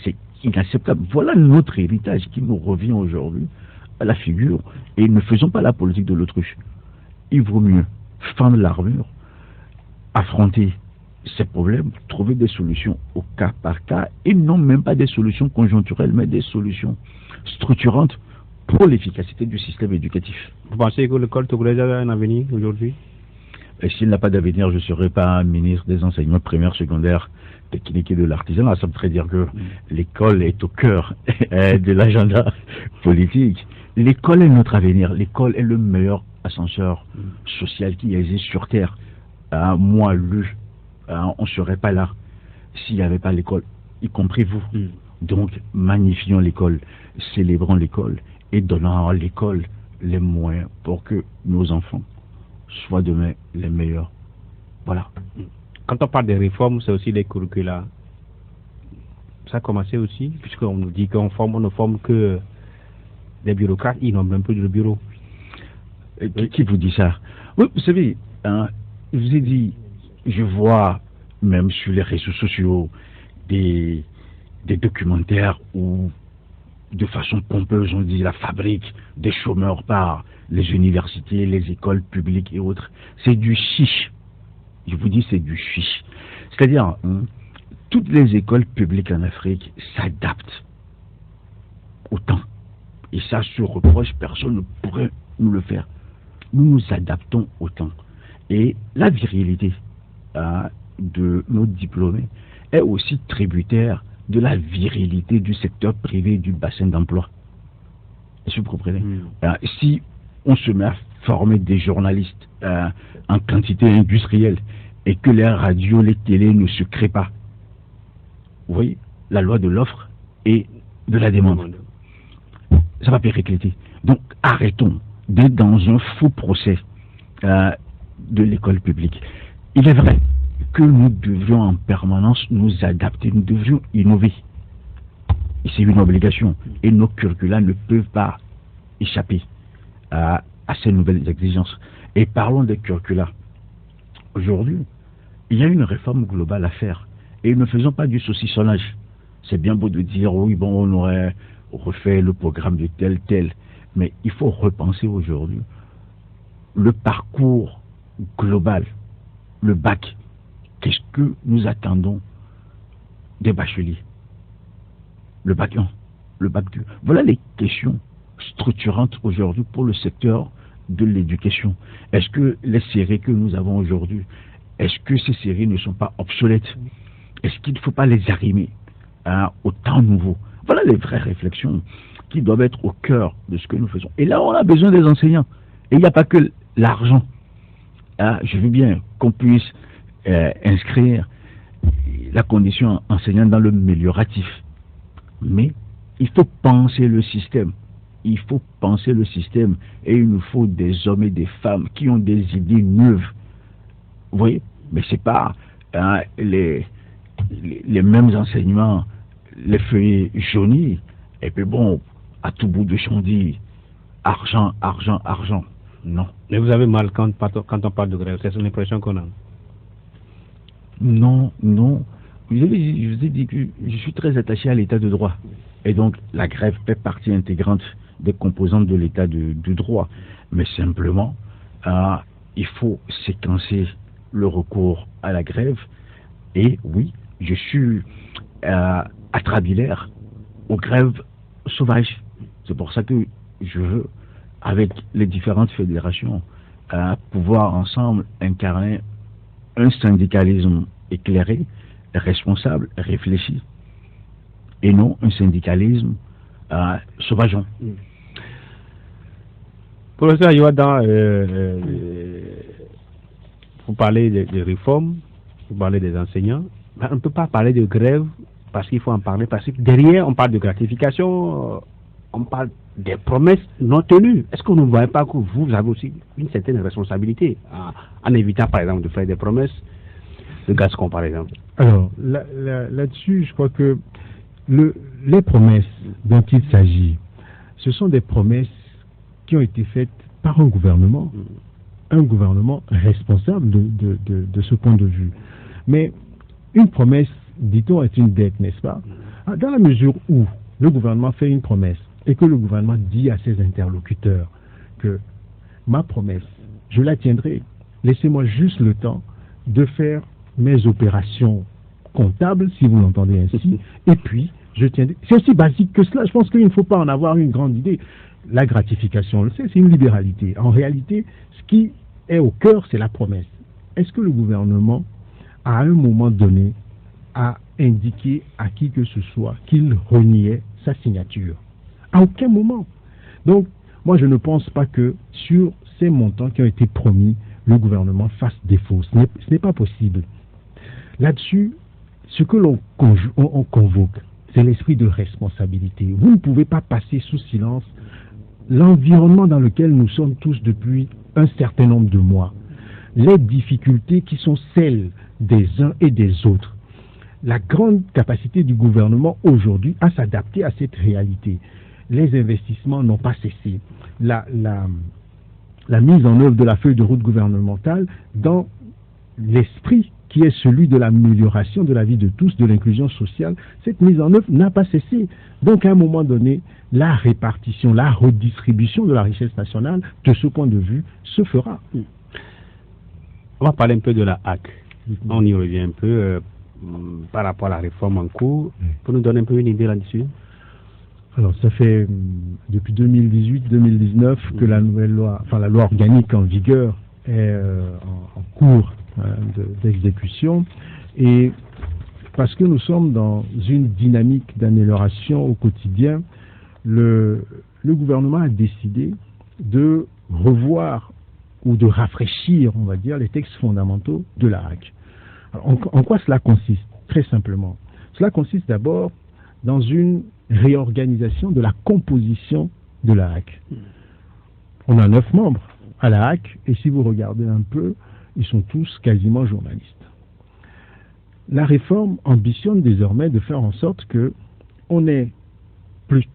C'est inacceptable. Voilà notre héritage qui nous revient aujourd'hui à la figure. Et ne faisons pas la politique de l'autruche. Il vaut mieux fendre l'armure, affronter ces problèmes, trouver des solutions au cas par cas, et non même pas des solutions conjoncturelles, mais des solutions structurantes pour l'efficacité du système éducatif. Vous pensez que l'école togolaise a un avenir aujourd'hui? Et s'il n'a pas d'avenir, je ne serai pas ministre des enseignements primaires, secondaires, techniques et de l'artisanat. Ça voudrait dire que l'école est au cœur de l'agenda politique. L'école est notre avenir. L'école est le meilleur ascenseur social qui existe sur Terre. Moi, lui, on ne serait pas là s'il n'y avait pas l'école, y compris vous. Donc, magnifions l'école, célébrons l'école et donnons à l'école les moyens pour que nos enfants soient demain les meilleurs. Voilà. Quand on parle des réformes, c'est aussi les curricula. Ça a commencé aussi, puisqu'on nous dit on ne forme que des bureaucrates, ils n'ont même plus de bureau. Qui vous dit ça? Oui, vous savez, je vous ai dit, je vois même sur les réseaux sociaux des documentaires où de façon pompeuse on dit la fabrique des chômeurs par les universités, les écoles publiques et autres. C'est du chiche. Je vous dis, c'est du chiche. C'est-à-dire, toutes les écoles publiques en Afrique s'adaptent au temps. Et ça, se reproche, personne ne pourrait nous le faire. Nous nous adaptons au temps. Et la virilité de nos diplômés est aussi tributaire de la virilité du secteur privé du bassin d'emploi. Est-ce que vous comprenez? Si on se met à former des journalistes en quantité industrielle et que les radios, les télés ne se créent pas, vous voyez, la loi de l'offre et de la demande, ça va péricliter. Donc arrêtons d'être dans un faux procès de l'école publique. Il est vrai que nous devrions en permanence nous adapter, nous devrions innover. Et c'est une obligation. Et nos curricula ne peuvent pas échapper à ces nouvelles exigences. Et parlons des curricula. Aujourd'hui, il y a une réforme globale à faire. Et ne faisons pas du saucissonnage. C'est bien beau de dire, oui, bon, on aurait refait le programme de tel. Mais il faut repenser aujourd'hui le parcours global, le bac. Qu'est-ce que nous attendons des bacheliers? Le bac 1, le bac 2. Voilà les questions structurantes aujourd'hui pour le secteur de l'éducation. Est-ce que les séries que nous avons aujourd'hui, est-ce que ces séries ne sont pas obsolètes? Est-ce qu'il ne faut pas les arrimer au temps nouveau? Voilà les vraies réflexions qui doivent être au cœur de ce que nous faisons. Et là, on a besoin des enseignants. Et il n'y a pas que l'argent. Je veux bien qu'on puisse inscrire la condition enseignante dans le mélioratif. Mais il faut penser le système. Il faut penser le système. Et il nous faut des hommes et des femmes qui ont des idées neuves. Vous voyez? Mais ce n'est pas les mêmes enseignements, les feuillets jaunis. Et puis bon, à tout bout de champ, on dit argent. Non. Mais vous avez mal quand on parle de grève. C'est l'impression qu'on a. Non. Je vous ai dit que je suis très attaché à l'état de droit. Et donc, la grève fait partie intégrante des composantes de l'état de droit. Mais simplement, il faut séquencer le recours à la grève. Et oui, je suis atrabilaire aux grèves sauvages. C'est pour ça que je veux, avec les différentes fédérations, à pouvoir ensemble incarner un syndicalisme éclairé, responsable, réfléchi, et non un syndicalisme sauvageon. Professeur Yoadan, vous parlez de réformes, vous parlez des enseignants, mais on ne peut pas parler de grève parce qu'il faut en parler, parce que derrière on parle de gratification, on parle des promesses non tenues. Est-ce que vous ne voyez pas que vous avez aussi une certaine responsabilité en évitant par exemple de faire des promesses de Gascon par exemple? Alors là-dessus, je crois que les promesses dont il s'agit, ce sont des promesses qui ont été faites par un gouvernement responsable de ce point de vue. Mais une promesse, dit-on, est une dette, n'est-ce pas? Dans la mesure où le gouvernement fait une promesse et que le gouvernement dit à ses interlocuteurs que ma promesse, je la tiendrai, laissez-moi juste le temps de faire mes opérations comptables, si vous l'entendez ainsi, et puis je tiendrai. C'est aussi basique que cela, je pense qu'il ne faut pas en avoir une grande idée. La gratification, on le sait, c'est une libéralité. En réalité, ce qui est au cœur, c'est la promesse. Est-ce que le gouvernement, à un moment donné, a indiqué à qui que ce soit qu'il reniait sa signature? À aucun moment. Donc, moi, je ne pense pas que sur ces montants qui ont été promis, le gouvernement fasse défaut. Ce n'est pas possible. Là-dessus, ce que l'on convoque, c'est l'esprit de responsabilité. Vous ne pouvez pas passer sous silence l'environnement dans lequel nous sommes tous depuis un certain nombre de mois, les difficultés qui sont celles des uns et des autres, la grande capacité du gouvernement aujourd'hui à s'adapter à cette réalité. Les investissements n'ont pas cessé. La mise en œuvre de la feuille de route gouvernementale dans l'esprit qui est celui de l'amélioration de la vie de tous, de l'inclusion sociale, cette mise en œuvre n'a pas cessé. Donc à un moment donné, la répartition, la redistribution de la richesse nationale, de ce point de vue, se fera. On va parler un peu de la HAC. On y revient un peu par rapport à la réforme en cours. Pour nous donner un peu une idée là-dessus? Alors ça fait depuis 2018-2019 que la nouvelle loi, enfin la loi organique en vigueur est en cours d'exécution, et parce que nous sommes dans une dynamique d'amélioration au quotidien, le gouvernement a décidé de revoir ou de rafraîchir, on va dire, les textes fondamentaux de la HAC. Alors, en quoi cela consiste? Très simplement. Cela consiste d'abord dans une réorganisation de la composition de la HAC. On a 9 membres à la HAC, et si vous regardez un peu, ils sont tous quasiment journalistes. La réforme ambitionne désormais de faire en sorte que on ait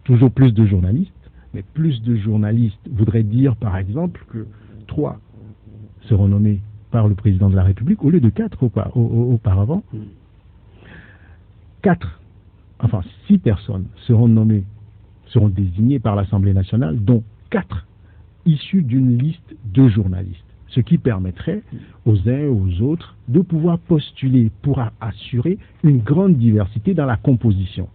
toujours plus de journalistes, mais plus de journalistes voudrait dire par exemple que 3 seront nommés par le président de la République au lieu de 4 auparavant. 6 personnes seront désignées par l'Assemblée nationale, dont 4 issus d'une liste de journalistes. Ce qui permettrait aux uns et aux autres de pouvoir postuler pour assurer une grande diversité dans la composition.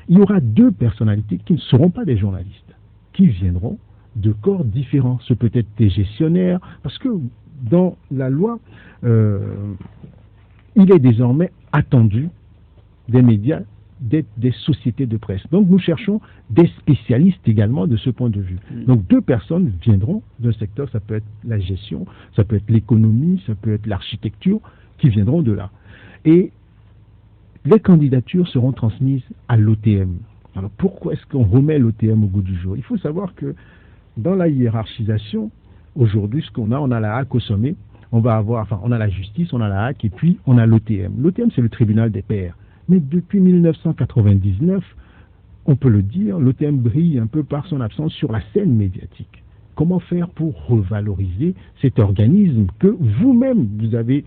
Il y aura 2 personnalités qui ne seront pas des journalistes, qui viendront de corps différents. Ce peut être des gestionnaires, parce que dans la loi, il est désormais attendu des médias d'être des sociétés de presse. Donc nous cherchons des spécialistes également de ce point de vue. Donc 2 personnes viendront d'un secteur, ça peut être la gestion, ça peut être l'économie, ça peut être l'architecture, qui viendront de là. Et les candidatures seront transmises à l'OTM. Alors pourquoi est-ce qu'on remet l'OTM au goût du jour? Il faut savoir que dans la hiérarchisation, aujourd'hui, ce qu'on a, on a la HAC au sommet, on a la justice, on a la HAC, et puis on a l'OTM. L'OTM, c'est le tribunal des pairs. Mais depuis 1999, on peut le dire, l'OTM brille un peu par son absence sur la scène médiatique. Comment faire pour revaloriser cet organisme que vous-même, vous avez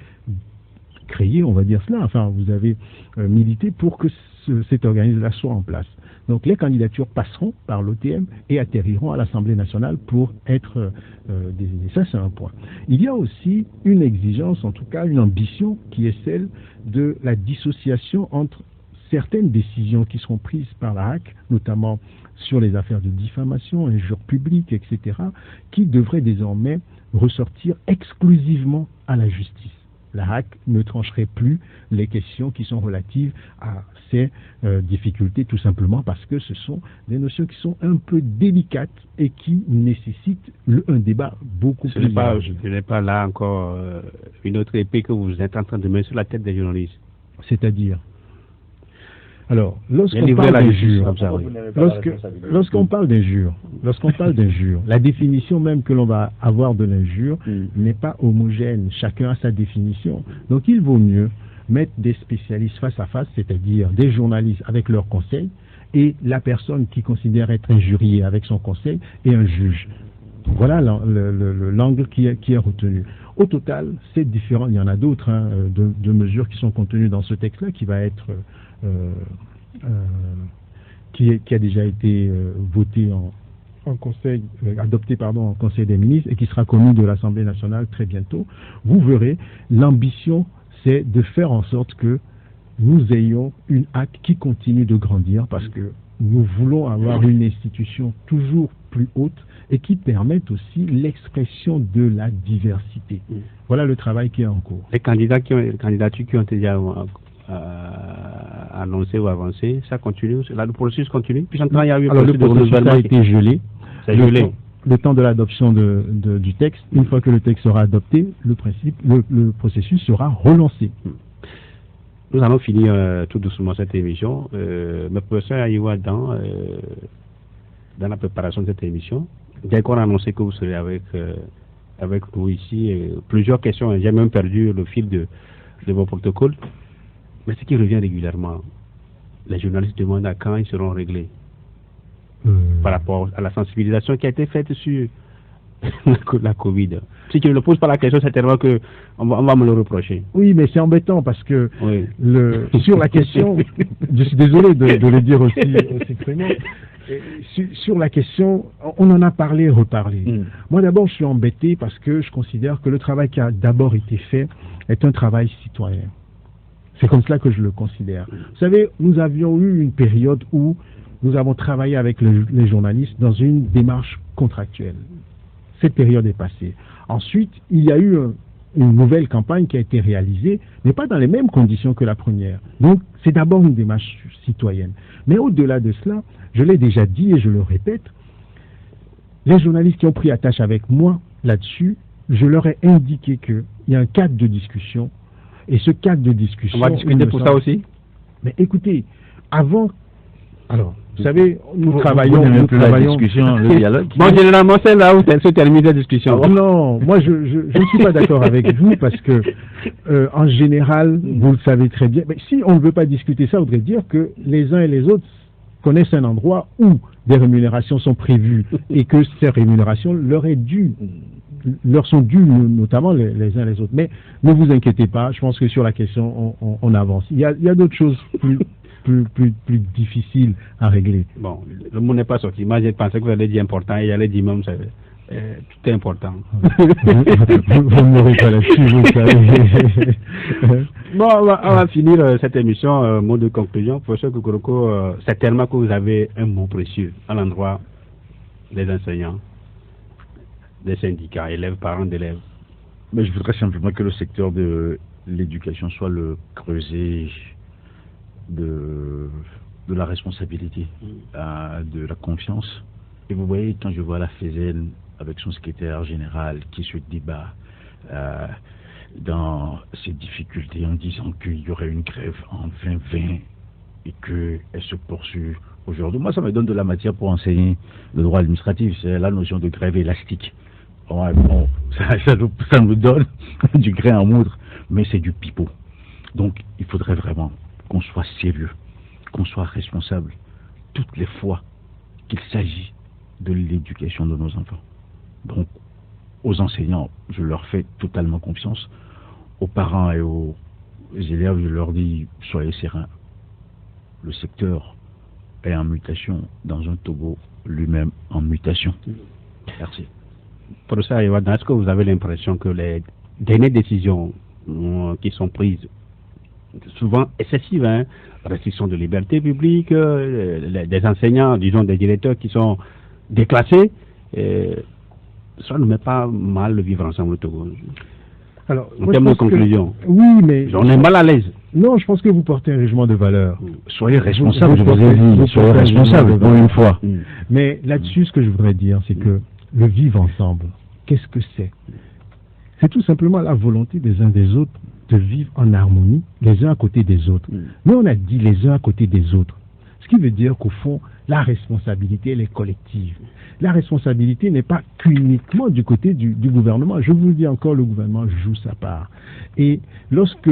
créé, on va dire cela, vous avez milité pour que cet organisme-là soit en place. Donc les candidatures passeront par l'OTM et atterriront à l'Assemblée nationale pour être désignées. Ça, c'est un point. Il y a aussi une exigence, en tout cas une ambition, qui est celle de la dissociation entre certaines décisions qui seront prises par la HAC, notamment sur les affaires de diffamation, injures publiques, etc., qui devraient désormais ressortir exclusivement à la justice. La HAC ne trancherait plus les questions qui sont relatives à ces difficultés, tout simplement parce que ce sont des notions qui sont un peu délicates et qui nécessitent un débat beaucoup plus large. Ce n'est pas là encore une autre épée que vous êtes en train de mettre sur la tête des journalistes. C'est-à-dire, alors, lorsqu'on parle d'injure, la définition même que l'on va avoir de l'injure n'est pas homogène. Chacun a sa définition. Donc, il vaut mieux mettre des spécialistes face à face, c'est-à-dire des journalistes avec leurs conseils et la personne qui considère être injuriée avec son conseil et un juge. Voilà l'angle qui est retenu. Au total, c'est différent. Il y en a d'autres de mesures qui sont contenues dans ce texte-là qui va être qui a déjà été voté en conseil, adopté en conseil des ministres et qui sera connu de l'Assemblée nationale très bientôt. Vous verrez, l'ambition, c'est de faire en sorte que nous ayons une HAC qui continue de grandir parce que nous voulons avoir une institution toujours plus haute et qui permette aussi l'expression de la diversité. Voilà le travail qui est en cours. Les candidatures qui ont été déjà annoncées ou avancées, ça continue, le processus continue. Puis il y a eu alors le processus a été gelé. C'est gelé. Le temps de l'adoption du texte, une fois que le texte sera adopté, le processus sera relancé. Nous allons finir tout doucement cette émission. Mais professeur Ayiwa, dans la préparation de cette émission, dès qu'on a annoncé que vous serez avec nous ici, plusieurs questions, j'ai même perdu le fil de vos protocoles, mais ce qui revient régulièrement, les journalistes demandent à quand ils seront réglés par rapport à la sensibilisation qui a été faite sur la Covid. Si tu ne me poses pas la question, c'est tellement qu'on va me le reprocher. Oui, mais c'est embêtant parce que oui. Sur la question, je suis désolé de le dire aussi crûment, sur la question, on en a parlé, reparlé. Moi d'abord, je suis embêté parce que je considère que le travail qui a d'abord été fait est un travail citoyen. C'est comme cela que je le considère. Vous savez, nous avions eu une période où nous avons travaillé avec les journalistes dans une démarche contractuelle. Cette période est passée. Ensuite, il y a eu une nouvelle campagne qui a été réalisée, mais pas dans les mêmes conditions que la première. Donc, c'est d'abord une démarche citoyenne. Mais au-delà de cela, je l'ai déjà dit et je le répète, les journalistes qui ont pris attache avec moi là-dessus, je leur ai indiqué qu'il y a un cadre de discussion. Et ce cadre de discussion... On va discuter pour ça aussi. Mais écoutez, avant... Alors, vous savez, nous travaillons... La discussion, le dialogue. Bon, généralement, c'est là où se termine la discussion. Non, moi, je ne suis pas d'accord avec vous parce que, en général, vous le savez très bien, mais si on ne veut pas discuter ça, voudrait dire que les uns et les autres connaissent un endroit où des rémunérations sont prévues et que ces rémunérations leur sont dues, notamment les uns les autres. Mais ne vous inquiétez pas, je pense que sur la question, on avance. Il y a d'autres choses plus difficiles à régler. Bon, le mot n'est pas sorti. Moi, j'ai pensé que vous allez dire important et il allait dire même, tout est important. Vous ne m'aurez pas là-dessus, vous savez. Bon, on va finir cette émission. Mot de conclusion. Professeur Kukuroko, certainement que vous avez un mot précieux à l'endroit des enseignants, des syndicats, élèves, parents d'élèves. Mais je voudrais simplement que le secteur de l'éducation soit le creuset de la responsabilité, de la confiance. Et vous voyez, quand je vois la FESEN avec son secrétaire général qui se débat dans ses difficultés en disant qu'il y aurait une grève en 2020 et qu'elle se poursuit aujourd'hui, moi ça me donne de la matière pour enseigner le droit administratif. C'est la notion de grève élastique. Ouais, bon, ça nous donne du grain à moudre, mais c'est du pipeau. Donc il faudrait vraiment qu'on soit sérieux, qu'on soit responsable toutes les fois qu'il s'agit de l'éducation de nos enfants. Donc aux enseignants, je leur fais totalement confiance. Aux parents et aux élèves, je leur dis soyez sereins. Le secteur est en mutation dans un Togo lui-même en mutation. Merci. Professeur Ayiwa, est-ce que vous avez l'impression que les dernières décisions qui sont prises souvent excessives, hein, restriction de liberté publique, des enseignants, disons des directeurs qui sont déclassés, ça ne met pas mal le vivre ensemble au Togo. Alors, En termes de conclusion, oui, mais on est mal à l'aise. non, je pense que vous portez un jugement de valeur. Soyez responsable, je vous portez- ai dit, vous soyez portez un responsable jugement de pour valeur. une fois. Mais là-dessus, ce que je voudrais dire, c'est que le vivre ensemble, qu'est-ce que c'est? C'est tout simplement la volonté des uns des autres de vivre en harmonie, les uns à côté des autres. Mais on a dit les uns à côté des autres. Ce qui veut dire qu'au fond, la responsabilité, elle est collective. La responsabilité n'est pas qu'uniquement du côté du gouvernement. Je vous le dis encore, le gouvernement joue sa part. Et lorsque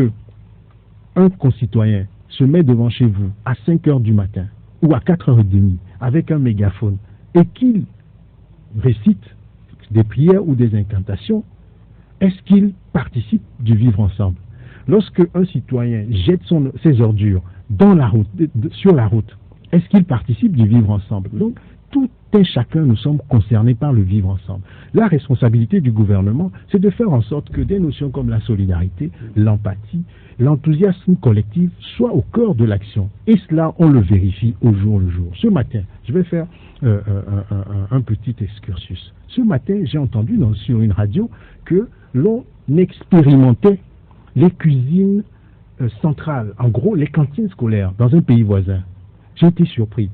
un concitoyen se met devant chez vous à 5 heures du matin ou à 4h30 avec un mégaphone et qu'il récite des prières ou des incantations, est-ce qu'il participe du vivre ensemble? Lorsque un citoyen jette ses ordures dans la route, sur la route, est-ce qu'il participe du vivre ensemble? Donc, tout et chacun, nous sommes concernés par le vivre ensemble. La responsabilité du gouvernement, c'est de faire en sorte que des notions comme la solidarité, l'empathie, l'enthousiasme collectif soient au cœur de l'action. Et cela, on le vérifie au jour le jour. Ce matin, je vais faire un petit excursus. Ce matin, j'ai entendu sur une radio que l'on expérimentait les cuisines centrales, en gros les cantines scolaires dans un pays voisin. J'ai été surpris.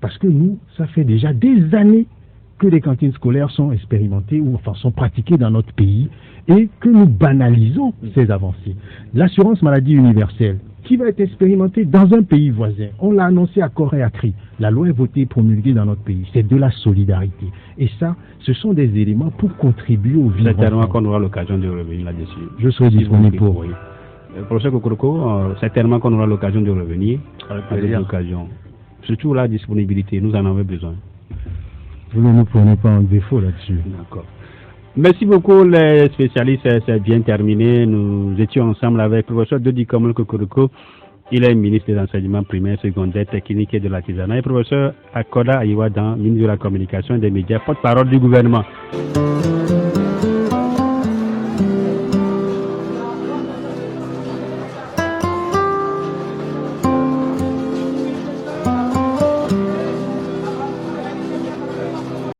Parce que nous, ça fait déjà des années que les cantines scolaires sont expérimentées ou enfin sont pratiquées dans notre pays et que nous banalisons ces avancées. L'assurance maladie universelle, qui va être expérimentée dans un pays voisin, on l'a annoncé à corps et à cri. La loi est votée et promulguée dans notre pays. C'est de la solidarité. Et ça, ce sont des éléments pour contribuer au vivre ensemble. Certainement qu'on aura l'occasion de revenir là-dessus. Je serai disponible pour. Oui. Professeur Kokoroko, certainement qu'on aura l'occasion de revenir à cette occasion. Surtout la disponibilité, nous en avons besoin. Vous ne nous prenez pas en défaut là-dessus. D'accord. Merci beaucoup les spécialistes, c'est bien terminé. Nous étions ensemble avec le professeur Dodi Kamel Kokoroko. Il est ministre des enseignements primaires, secondaires, techniques et de l'artisanat. Et professeur Akoda Ayiwadan, ministre de la communication et des médias, porte-parole du gouvernement.